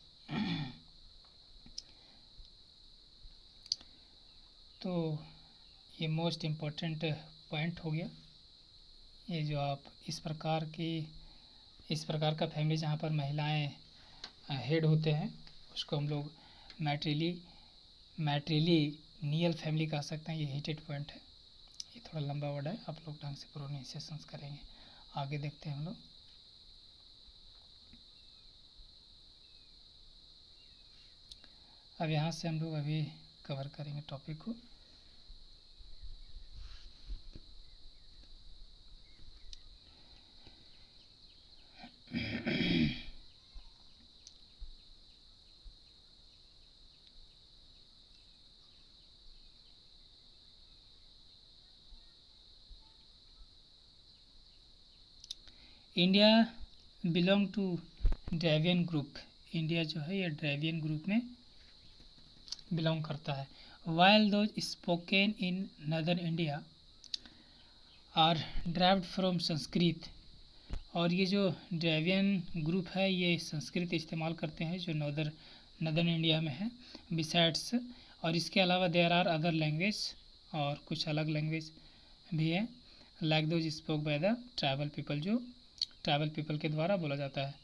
[SPEAKER 1] तो ये मोस्ट इम्पोर्टेंट पॉइंट हो गया, ये जो आप इस प्रकार का फैमिली जहाँ पर महिलाएं हेड होते हैं उसको हम लोग मैट्रिलिनियल फैमिली कह सकते हैं। ये हिटेड पॉइंट है, ये थोड़ा लंबा वर्ड है, आप लोग ढंग से प्रोनाउंसिएशन करेंगे। आगे देखते हैं हम लोग। अब यहाँ से हम लोग अभी कवर करेंगे टॉपिक को। India belong to Dravidian group, India जो है ये ड्राविडियन ग्रुप में बिलोंग करता है। While those spoken in northern India are derived from Sanskrit, और ये जो ड्राविडियन ग्रुप है ये संस्कृत इस्तेमाल करते हैं जो नदर्न इंडिया में है। बिसाइड्स, और इसके अलावा देयर आर अदर लैंग्वेज, और कुछ अलग लैंग्वेज भी है, like those spoke by the tribal people, जो ट्राइबल पीपल के द्वारा बोला जाता है।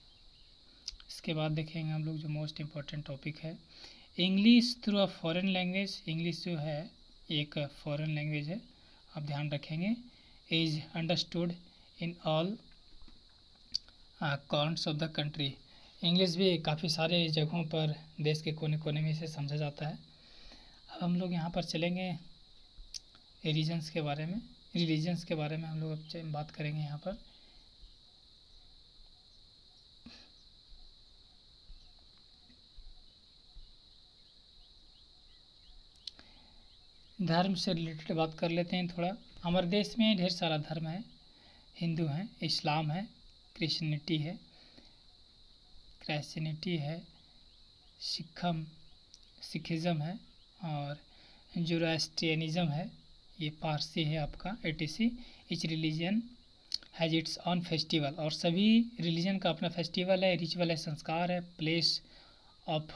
[SPEAKER 1] इसके बाद देखेंगे हम लोग जो मोस्ट इम्पॉर्टेंट टॉपिक है, English through a foreign language. English जो है एक फॉरेन लैंग्वेज है, आप ध्यान रखेंगे। Is understood in all corners of the country. English भी काफ़ी सारे जगहों पर देश के कोने कोने में इसे समझा जाता है। अब हम लोग यहाँ पर चलेंगे रिलीजन्स के बारे में। रिलीजन्स के बारे में हम लोग अब बात करेंगे यहाँ पर। धर्म से रिलेटेड बात कर लेते हैं थोड़ा। हमारे देश में ढेर सारा धर्म है, हिंदू हैं, इस्लाम है, क्रिश्चियनिटी है, सिखिज़म है, और जोरास्ट्रियनिज़म है, ये पारसी है आपका, etc. Each religion has its own festival, और सभी रिलीजन का अपना फेस्टिवल है, रिचुअल है, संस्कार है, प्लेस ऑफ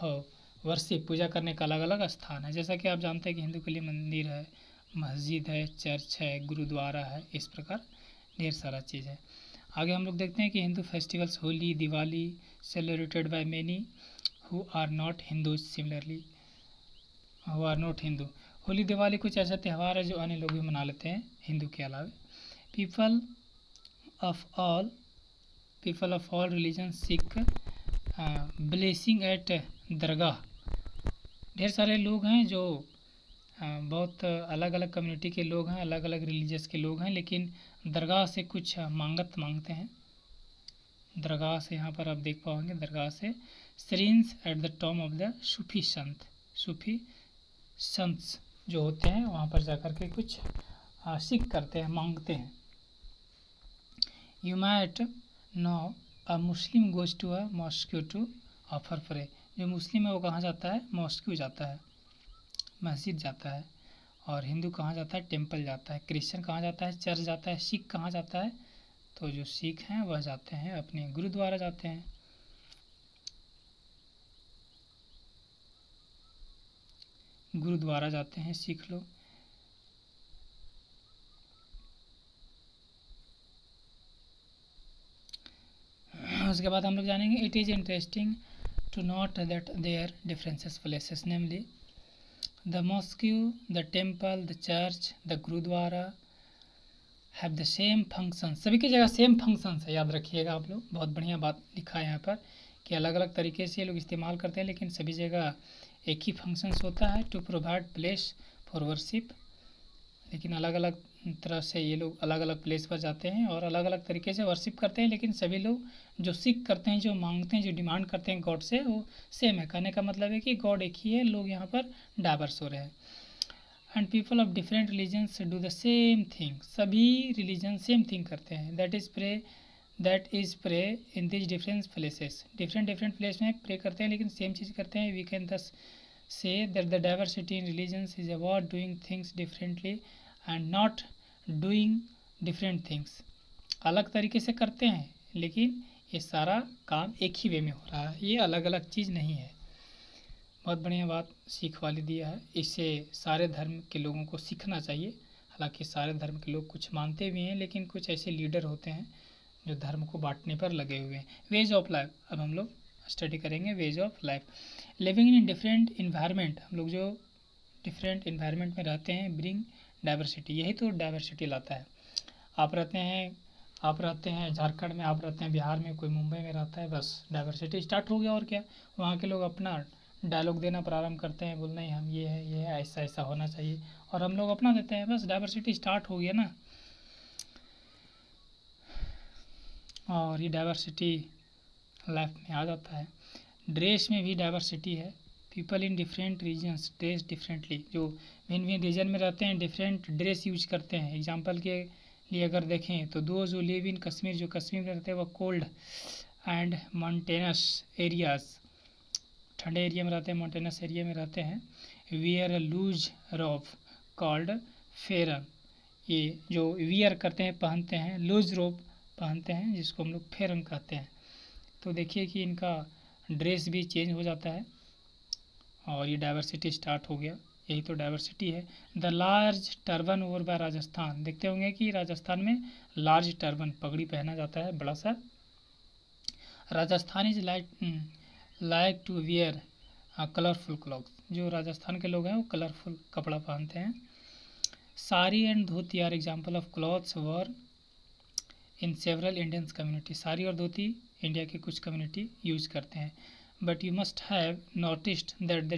[SPEAKER 1] वर्शिप, पूजा करने का अलग अलग स्थान है। जैसा कि आप जानते हैं कि हिंदू के लिए मंदिर है, मस्जिद है, चर्च है, गुरुद्वारा है, इस प्रकार ढेर सारा चीज़ है। आगे हम लोग देखते हैं कि Hindu festivals, Holi, Diwali celebrated by many who are not Hindu, similarly who are not Hindu. Holi Diwali कुछ ऐसा त्यौहार है जो अन्य लोग भी मना लेते हैं हिंदू के अलावा। People of all religion seek blessing at dargah. ढेर सारे लोग हैं जो बहुत अलग अलग कम्युनिटी के लोग हैं, अलग अलग रिलीजियस के लोग हैं, लेकिन दरगाह से कुछ मांगत मांगते हैं। दरगाह से यहाँ पर आप देख पाओगे, दरगाह से shrines at the tomb of the Sufi संत जो होते हैं वहाँ पर जाकर के कुछ सीख करते हैं, मांगते हैं। You might know a Muslim goes to a mosque to offer pray. जो मुस्लिम है वो कहाँ जाता है? मॉस्क्यू जाता है, मस्जिद जाता है। और हिंदू कहाँ जाता है? टेम्पल जाता है। क्रिश्चियन कहाँ जाता है? चर्च जाता है। सिख कहाँ जाता है? तो जो सिख हैं वह जाते हैं अपने गुरुद्वारा जाते हैं। गुरुद्वारा जाते हैं सिख लोग। उसके बाद हम लोग जानेंगे it is interesting to note that there differences places, namely the mosque, the temple, the church, the gurdwara have the same function. सभी की जगह सेम फंक्शन है, याद रखिएगा आप लोग। बहुत बढ़िया बात लिखा है यहाँ पर कि अलग अलग तरीके से लोग इस्तेमाल करते हैं, लेकिन सभी जगह एक ही फंक्शंस होता है, to provide place for worship. लेकिन अलग अलग तरह से ये लोग अलग अलग प्लेस पर जाते हैं और अलग अलग तरीके से वर्शिप करते हैं, लेकिन सभी लोग जो सीख करते हैं, जो मांगते हैं, जो डिमांड करते हैं गॉड से, वो सेम है। कहने का मतलब है कि गॉड एक ही है, लोग यहाँ पर डाइवर्स हो रहे हैं। And people of different religions do the same thing. सभी रिलीजन सेम थिंग करते हैं। That is pray in this different places. Different place में प्रे करते हैं, लेकिन सेम चीज़ करते हैं। We can thus say that the diversity in religions is about doing things differently and not doing different things। अलग तरीके से करते हैं, लेकिन ये सारा काम एक ही वे में हो रहा है, ये अलग अलग चीज़ नहीं है। बहुत बढ़िया बात सीख वाली दिया है। इससे सारे धर्म के लोगों को सीखना चाहिए। हालांकि सारे धर्म के लोग कुछ मानते भी हैं, लेकिन कुछ ऐसे लीडर होते हैं जो धर्म को बांटने पर लगे हुए हैं। वेज ऑफ लाइफ, अब हम लोग स्टडी करेंगे ways of life. Living in different environment, हम लोग जो डिफरेंट इन्वायरमेंट में रहते हैं, ब्रिंग डाइवर्सिटी, यही तो डाइवर्सिटी लाता है। आप रहते हैं झारखंड में, आप रहते हैं बिहार में, कोई मुंबई में रहता है, बस डाइवर्सिटी स्टार्ट हो गया। और क्या, वहाँ के लोग अपना डायलॉग देना प्रारंभ करते हैं, बोलना ही हम ये है ऐसा ऐसा होना चाहिए, और हम लोग अपना देते हैं, बस डाइवर्सिटी स्टार्ट हो गया ना। और ये डाइवर्सिटी लाइफ में आ जाता है। ड्रेस में भी डाइवर्सिटी है। People in different regions dress differently, जो भिन्न भिन्न रीजन में रहते हैं डिफरेंट ड्रेस यूज करते हैं। एग्जांपल के लिए अगर देखें तो दो जो लिव इन कश्मीर, जो कश्मीर में रहते हैं, वह कोल्ड एंड माउंटेनस एरियाज, ठंडे एरिया में रहते हैं, माउंटेनस एरिया में रहते हैं, वियर अ लूज रोब कॉल्ड फेरन। ये जो वियर करते हैं, पहनते हैं, लूज रोब पहनते हैं, जिसको हम लोग फेरन कहते हैं। तो देखिए कि इनका ड्रेस भी चेंज हो जाता है और ये डाइवर्सिटी स्टार्ट हो गया। यही तो डाइवर्सिटी है। The large turban over by Rajasthan, देखते होंगे कि राजस्थान में लार्ज टर्बन पगड़ी पहना जाता है, बड़ा सा। Rajasthan is like to wear colourful cloth, जो राजस्थान के लोग हैं वो कलरफुल कपड़ा पहनते हैं। Sari and dhoti are example of clothes worn in several Indian community. Sari और धोती इंडिया की कुछ कम्युनिटी यूज करते हैं। But you must have noticed that they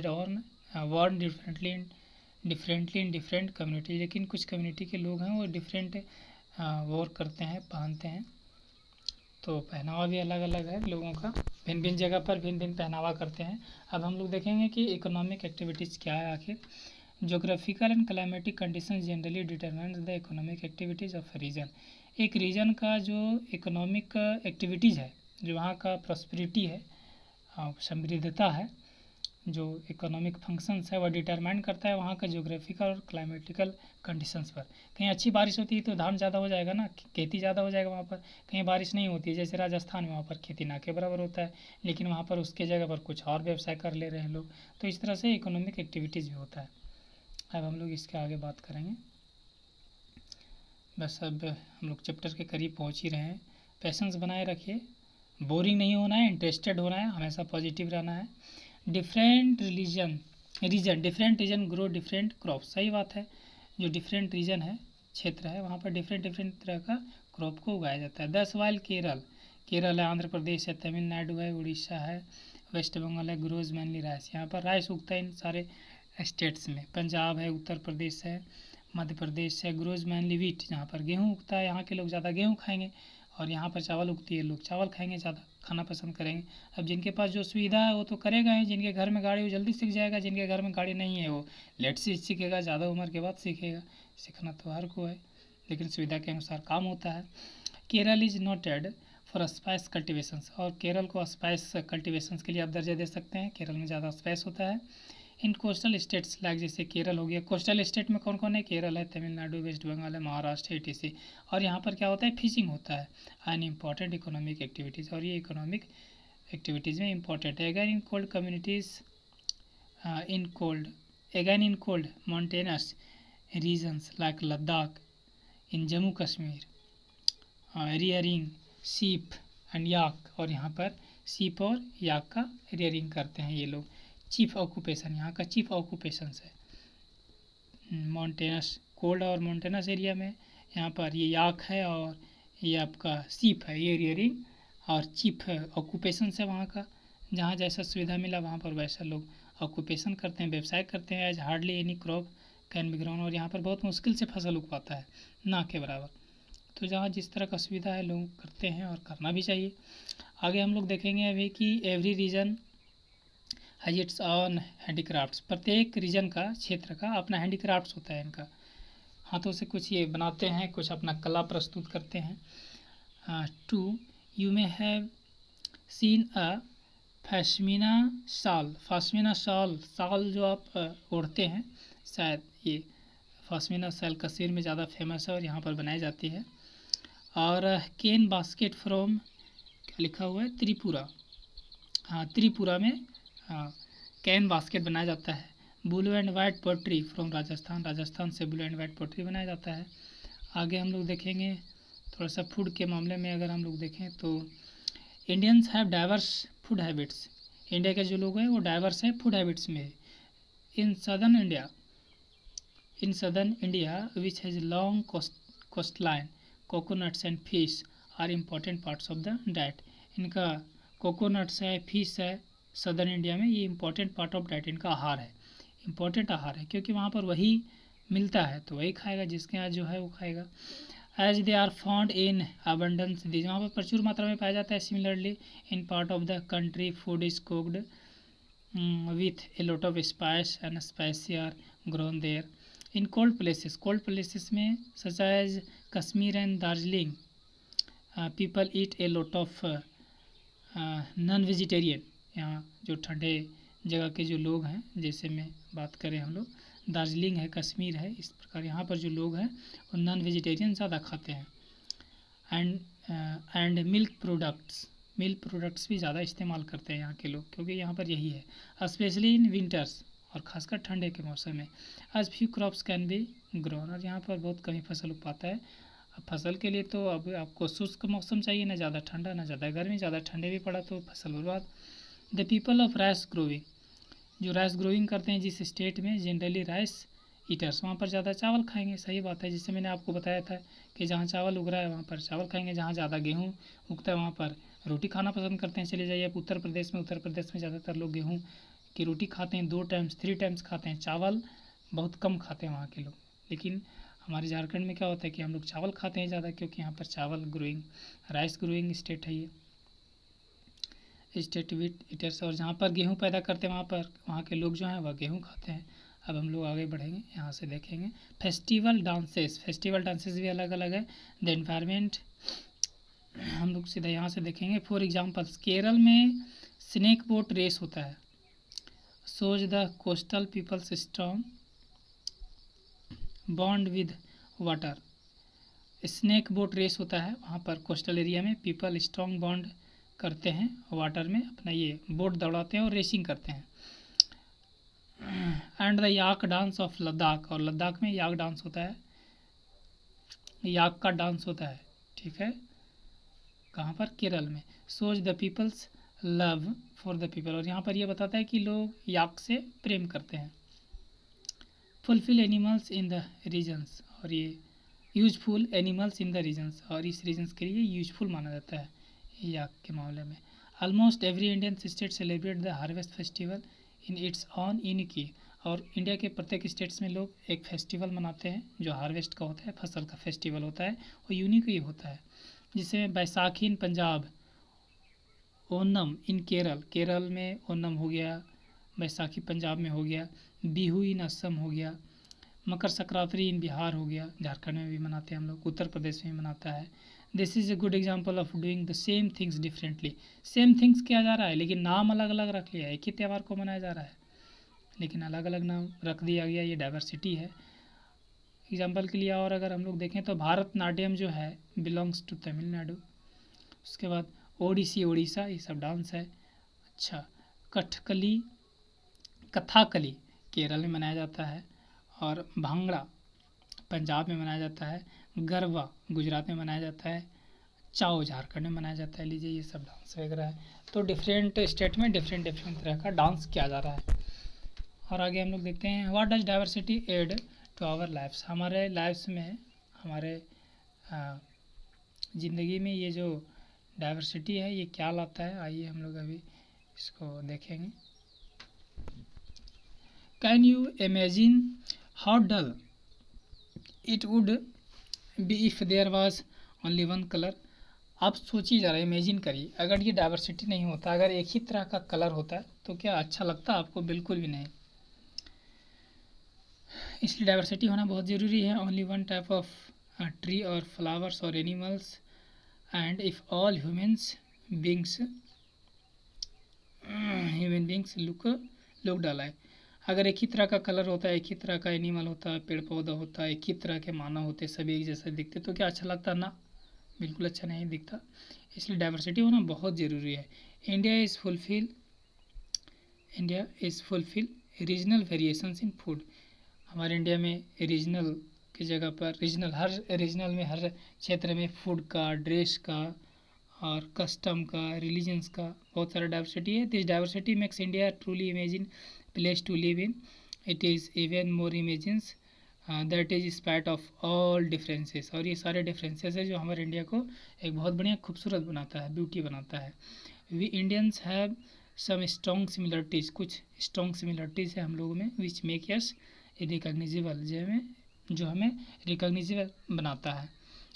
[SPEAKER 1] worn differently in different community. लेकिन कुछ कम्युनिटी के लोग हैं वो डिफरेंट वॉर करते हैं, पहनते हैं। तो पहनावा भी अलग अलग है लोगों का, भिन्न भिन्न जगह पर भिन्न भिन्न पहनावा करते हैं। अब हम लोग देखेंगे कि इकोनॉमिक एक्टिविटीज़ क्या है आखिर। Geographical and climatic condition generally determines the economic activities of region. एक रीजन का जो इकोनॉमिक एक्टिविटीज़ है, जो वहाँ का प्रॉस्पेरिटी है, समृद्धता है, जो इकोनॉमिक फंक्शंस है, वह डिटरमाइन करता है वहाँ का जोग्राफिकल और क्लाइमेटिकल कंडीशंस पर। कहीं अच्छी बारिश होती है तो धान ज़्यादा हो जाएगा ना, खेती ज़्यादा हो जाएगा वहाँ पर। कहीं बारिश नहीं होती है, जैसे राजस्थान में, वहाँ पर खेती ना के बराबर होता है, लेकिन वहाँ पर उसके जगह पर कुछ और व्यवसाय कर ले रहे हैं लोग। तो इस तरह से इकोनॉमिक एक्टिविटीज़ भी होता है। अब हम लोग इसके आगे बात करेंगे। बस अब हम लोग चैप्टर के करीब पहुँच ही रहे हैं। पैशंस बनाए रखिए, बोरिंग नहीं होना है, इंटरेस्टेड होना है, हमेशा पॉजिटिव रहना है। Different different region grow different crop. सही बात है, जो डिफरेंट रीजन है, क्षेत्र है, वहाँ पर डिफरेंट तरह का क्रॉप को उगाया जाता है। 10 वाइल केरल है, आंध्र प्रदेश है, तमिलनाडु है, उड़ीसा है, वेस्ट बंगाल है, ग्रोज मैनली राइस। यहाँ पर राइस उगता है इन सारे स्टेट्स में। पंजाब है, उत्तर प्रदेश है, मध्य प्रदेश है, ग्रोज मैनली वीट, यहाँ पर गेहूँ उगता है, यहाँ के लोग ज़्यादा गेहूँ खाएंगे। और यहाँ पर चावल उगती है, लोग चावल खाएंगे, ज़्यादा खाना पसंद करेंगे। अब जिनके पास जो सुविधा है वो तो करेगा ही, जिनके घर में गाड़ी वो जल्दी सीख जाएगा, जिनके घर में गाड़ी नहीं है वो लेट से सीखेगा, ज़्यादा उम्र के बाद सीखेगा। सीखना तो हर को है, लेकिन सुविधा के अनुसार काम होता है। Kerala is noted for spice cultivations, और केरल को स्पाइस कल्टिवेशंस के लिए आप दर्जा दे सकते हैं। केरल में ज़्यादा स्पाइस होता है। इन कोस्टल स्टेट्स लाइक, जैसे केरल हो गया, कोस्टल स्टेट में कौन कौन है? केरल है, तमिलनाडु, वेस्ट बंगाल है, महाराष्ट्र, etc। और यहाँ पर क्या होता है? फिशिंग होता है, एन इम्पॉर्टेंट इकोनॉमिक एक्टिविटीज़, और ये इकोनॉमिक एक्टिविटीज़ में इम्पॉर्टेंट है। Again in cold communities, in cold mountainous regions like Ladakh, in Jammu Kashmir, rearing sheep and yak, और यहाँ पर सीप और याक का रियरिंग करते हैं ये लोग। चीफ ऑक्यूपेशन, यहाँ का चीफ ऑक्यूपेशंस है। माउंटेनस, कोल्ड और माउंटेनस एरिया में यहाँ पर ये याक है और ये आपका सीप है, ये रियरिंग और चीफ ऑक्यूपेशंस है वहाँ का। जहाँ जैसा सुविधा मिला वहाँ पर वैसा लोग ऑक्यूपेशन करते हैं, व्यवसाय करते हैं। As hardly any crop can be grown, और यहाँ पर बहुत मुश्किल से फसल उग पाता है, ना के बराबर। तो जहाँ जिस तरह का सुविधा है लोग करते हैं, और करना भी चाहिए। आगे हम लोग देखेंगे अभी कि every region has its own handicrafts. प्रत्येक रीजन का, क्षेत्र का अपना हैंडीक्राफ्ट्स होता है। इनका हाथों से कुछ ये बनाते हैं, कुछ अपना कला प्रस्तुत करते हैं। 2 you may have seen a pashmina shawl. Pashmina shawl जो आप ओढ़ते हैं, शायद ये पश्मीना शाल कश्मीर में ज़्यादा फेमस है और यहाँ पर बनाई जाती है। और केन बास्केट फ्रॉम, क्या लिखा हुआ है? त्रिपुरा। हाँ, त्रिपुरा में कैन बास्केट बनाया जाता है। Blue and white pottery from Rajasthan से ब्लू एंड वाइट पोट्री बनाया जाता है। आगे हम लोग देखेंगे थोड़ा सा फूड के मामले में। अगर हम लोग देखें तो Indians have diverse food habits. India के जो लोग हैं वो डाइवर्स है फूड हैबिट्स में। In southern India which has long coastline, coconuts and fish are important parts of the diet. इनका कोकोनट्स है, फिश है, सदर्न इंडिया में ये इम्पॉर्टेंट पार्ट ऑफ डाइट, इनका आहार है, इम्पॉर्टेंट आहार है, क्योंकि वहाँ पर वही मिलता है तो वही खाएगा, जिसके यहाँ जो है वो खाएगा। As they are found in abundance, वहाँ पर प्रचुर मात्रा में पाया जाता है। Similarly in part of the country food is cooked with a lot of spice and spicy are grown there. In cold places में such as Kashmir and Darjeeling, people eat a lot of non vegetarian. यहाँ जो ठंडे जगह के जो लोग हैं, जैसे में बात करें हम लोग, दार्जिलिंग है, कश्मीर है, इस प्रकार यहाँ पर जो लोग हैं वो नॉन वेजिटेरियन ज़्यादा खाते हैं। एंड मिल्क प्रोडक्ट्स भी ज़्यादा इस्तेमाल करते हैं यहाँ के लोग, क्योंकि यहाँ पर यही है स्पेशली इन विंटर्स, और ख़ासकर ठंडे के मौसम में। आज few crops can be grown, और यहाँ पर बहुत कम ही फसल उग पाता है। अब फसल के लिए तो अब आपको शुष्क मौसम चाहिए, ना ज़्यादा ठंडा ना ज़्यादा गर्मी, ज़्यादा ठंडे भी पड़ा तो फसल बर्बाद। The people of rice growing, जो राइस ग्रोविंग करते हैं जिस स्टेट में, जनरली राइस ईटर्स, वहाँ पर ज़्यादा चावल खाएंगे। सही बात है, जिससे मैंने आपको बताया था कि जहाँ चावल उग रहा है वहाँ पर चावल खाएंगे, जहाँ ज़्यादा गेहूँ उगता है वहाँ पर रोटी खाना पसंद करते हैं। चले जाइए आप उत्तर प्रदेश में ज़्यादातर लोग गेहूँ की रोटी खाते हैं, 2 टाइम्स 3 टाइम्स खाते हैं, चावल बहुत कम खाते हैं वहाँ के लोग। लेकिन हमारे झारखंड में क्या होता है कि हम लोग चावल खाते हैं ज़्यादा, क्योंकि यहाँ पर चावल ग्रोइंग, राइस ग्रोइंग स्टेट है ये स्टेट विथ ईटर्स। और जहाँ पर गेहूँ पैदा करते हैं वहाँ के लोग जो हैं वह गेहूँ खाते हैं। अब हम लोग आगे बढ़ेंगे, यहाँ से देखेंगे फेस्टिवल डांसेस भी अलग अलग है। द एनवायरनमेंट, हम लोग सीधा यहाँ से देखेंगे। फॉर एग्जांपल्स, केरल में स्नेक बोट रेस होता है, shows the coastal people's strong bond with water। Snake boat race होता है वहाँ पर कोस्टल एरिया में, पीपल स्ट्रॉन्ग बॉन्ड करते हैं वाटर में, अपना ये बोट दौड़ाते हैं और रेसिंग करते हैं। And the yak dance of Ladakh, और लद्दाख में याक डांस होता है, याक का डांस होता है, ठीक है, कहाँ पर, केरल में। Shows the peoples love for the people, और यहाँ पर यह बताता है कि लोग याक से प्रेम करते हैं। Fulfil animals in the regions, और ये useful animals in the regions, और इस रीजन्स के लिए यूजफुल माना जाता है याक के मामले में। Almost every Indian state celebrate the harvest festival in its own unique, और इंडिया के प्रत्येक स्टेट्स में लोग एक फेस्टिवल मनाते हैं जो हार्वेस्ट का होता है, फसल का फेस्टिवल होता है, वो यूनिक ही होता है। जिसमें बैसाखी इन पंजाब, ओनम इन केरल में ओनम हो गया, बैसाखी पंजाब में हो गया, बिहू इन असम हो गया, मकर संक्रांति इन बिहार हो गया, झारखंड में भी मनाते हैं हम लोग, उत्तर प्रदेश में भी मनाता है। This is a good example of doing the same things differently. Same things किया जा रहा है लेकिन नाम अलग अलग रख लिया है, एक ही त्यौहार को मनाया जा रहा है लेकिन अलग अलग नाम रख दिया गया, ये डाइवर्सिटी है। एग्जाम्पल के लिए और अगर हम लोग देखें तो भारतनाट्यम जो है बिलोंग्स टू तमिलनाडु, उसके बाद ओडिसी उड़ीसा, ये सब डांस है। अच्छा, कथाकली केरल में मनाया जाता है, और भांगड़ा पंजाब में मनाया जाता है, गरबा गुजरात में मनाया जाता है, चाओ झारखंड में मनाया जाता है। लीजिए ये सब डांस वगैरह है, तो डिफरेंट स्टेट में डिफरेंट तरह का डांस किया जा रहा है। और आगे हम लोग देखते हैं, what does diversity add to our lifes, हमारे लाइफ्स में, हमारे ज़िंदगी में ये जो डाइवर्सिटी है ये क्या लाता है, आइए हम लोग अभी इसको देखेंगे। Can you imagine how dull it would be if there was only one colour. आप सोचिए ज़रा, इमेजिन करिए, अगर ये डाइवर्सिटी नहीं होता, अगर एक ही तरह का कलर होता तो क्या अच्छा लगता आपको? बिल्कुल भी नहीं। इसलिए डाइवर्सिटी होना बहुत ज़रूरी है। Only one type of tree और फ्लावर्स और animals, and if all human beings look डाला है, अगर एक ही तरह का कलर होता है, एक ही तरह का एनिमल होता है, पेड़ पौधा होता है, एक ही तरह के मानव होते, सभी एक जैसे दिखते, तो क्या अच्छा लगता? ना, बिल्कुल अच्छा नहीं दिखता। इसलिए डाइवर्सिटी होना बहुत ज़रूरी है। India is fulfil regional variations in food. हमारे इंडिया में रीजनल की जगह पर हर रीजनल में, हर क्षेत्र में फूड का, ड्रेस का और कस्टम का, रिलीजन्स का बहुत सारा डाइवर्सिटी है। This diversity makes India truly imagine place to live in. It is even more imagines that is spite of all differences. और ये सारे डिफरेंसेस है जो हमारे इंडिया को एक बहुत बढ़िया खूबसूरत बनाता है, ब्यूटी बनाता है। We Indians have some strong similarities, कुछ स्ट्रॉन्ग सिमिलरिटीज़ है हम लोगों में, विच मेक यस रिकॉग्निजेबल, जो हमें रिकॉग्निजेबल बनाता है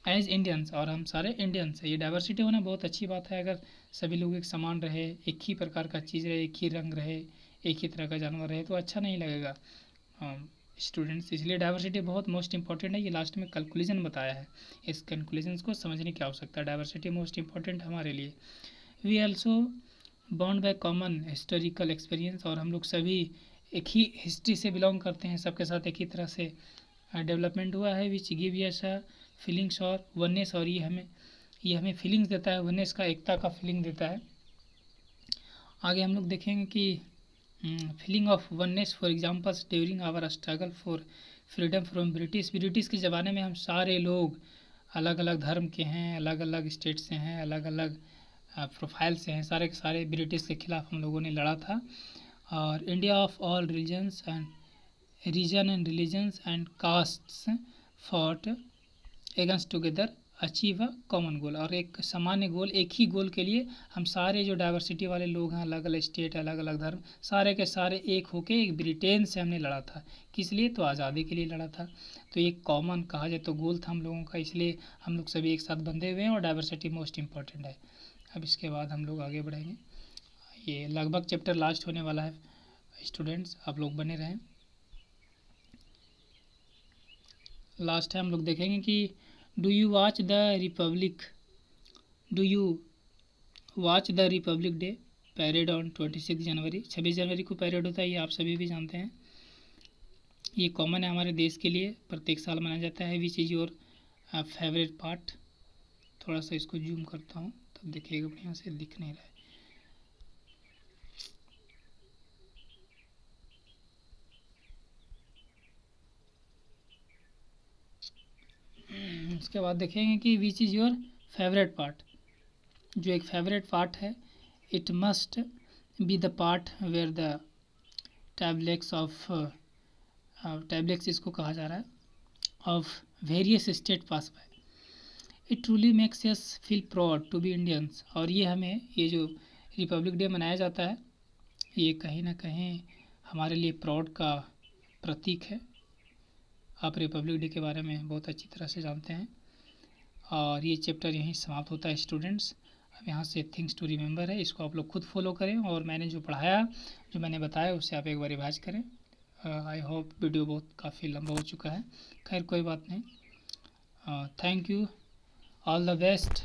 [SPEAKER 1] एज इंडियंस, और हम सारे इंडियंस हैं। ये डाइवर्सिटी होना बहुत अच्छी बात है। अगर सभी लोग एक समान रहे, एक ही प्रकार का चीज़ रहे, एक ही रंग रहे, एक ही तरह का जानवर रहे, तो अच्छा नहीं लगेगा स्टूडेंट्स। इसलिए डाइवर्सिटी बहुत मोस्ट इंपॉर्टेंट है। ये लास्ट में कैलकुलेशन बताया है, इस कैलकुलेशन को समझने की आवश्यकता है। डाइवर्सिटी मोस्ट इंपॉर्टेंट हमारे लिए। We also bond by common historical experience, और हम लोग सभी एक ही हिस्ट्री से बिलोंग करते हैं, सबके साथ एक ही तरह से डेवलपमेंट हुआ है। विच गिव यस फीलिंग्स और वननेस, और ये हमें फीलिंग्स देता है, वननेस का, एकता का फीलिंग देता है। आगे हम लोग देखेंगे कि feeling of oneness for examples during our struggle for freedom from British के ज़माने में हम सारे लोग अलग अलग धर्म के हैं, अलग अलग स्टेट से हैं, अलग अलग प्रोफाइल से हैं, सारे के सारे ब्रिटिश के खिलाफ हम लोगों ने लड़ा था। और India of all regions and religions and castes fought against together achieve a common goal, और एक सामान्य गोल, एक ही गोल के लिए हम सारे जो डाइवर्सिटी वाले लोग हैं, अलग अलग स्टेट, अलग अलग धर्म, सारे के सारे एक होके एक ब्रिटेन से हमने लड़ा था। किस लिए? तो आज़ादी के लिए लड़ा था। तो एक कॉमन कहा जाए तो गोल था हम लोगों का, इसलिए हम लोग सभी एक साथ बंधे हुए हैं और डाइवर्सिटी मोस्ट इम्पॉर्टेंट है। अब इसके बाद हम लोग आगे बढ़ेंगे। ये लगभग चैप्टर लास्ट होने वाला है स्टूडेंट्स, आप लोग बने रहें। लास्ट है हम लोग देखेंगे कि do you watch the Republic day parade on 26 जनवरी। 26 जनवरी को पैरेड होता है, ये आप सभी भी जानते हैं, ये कॉमन है हमारे देश के लिए, प्रत्येक साल मनाया जाता है। विच इज़ योर फेवरेट पार्ट। थोड़ा सा इसको जूम करता हूँ तब देखिएगा, बढ़िया से दिख नहीं रहा है। उसके बाद देखेंगे कि which is your favourite part. जो एक फेवरेट पार्ट है, it must be the part where the tablets इसको कहा जा रहा है, of various state pass by. It truly makes us feel proud to be Indians. और ये हमें, ये जो रिपब्लिक डे मनाया जाता है, ये कहीं ना कहीं हमारे लिए प्राउड का प्रतीक है। आप रिपब्लिक डे के बारे में बहुत अच्छी तरह से जानते हैं। और ये चैप्टर यहीं समाप्त होता है स्टूडेंट्स। अब यहाँ से थिंग्स टू रिमेंबर है, इसको आप लोग खुद फॉलो करें, और मैंने जो पढ़ाया, जो मैंने बताया, उससे आप एक बार रिवाइज करें। आई होप वीडियो बहुत काफ़ी लंबा हो चुका है, खैर कोई बात नहीं। Thank you, all the best.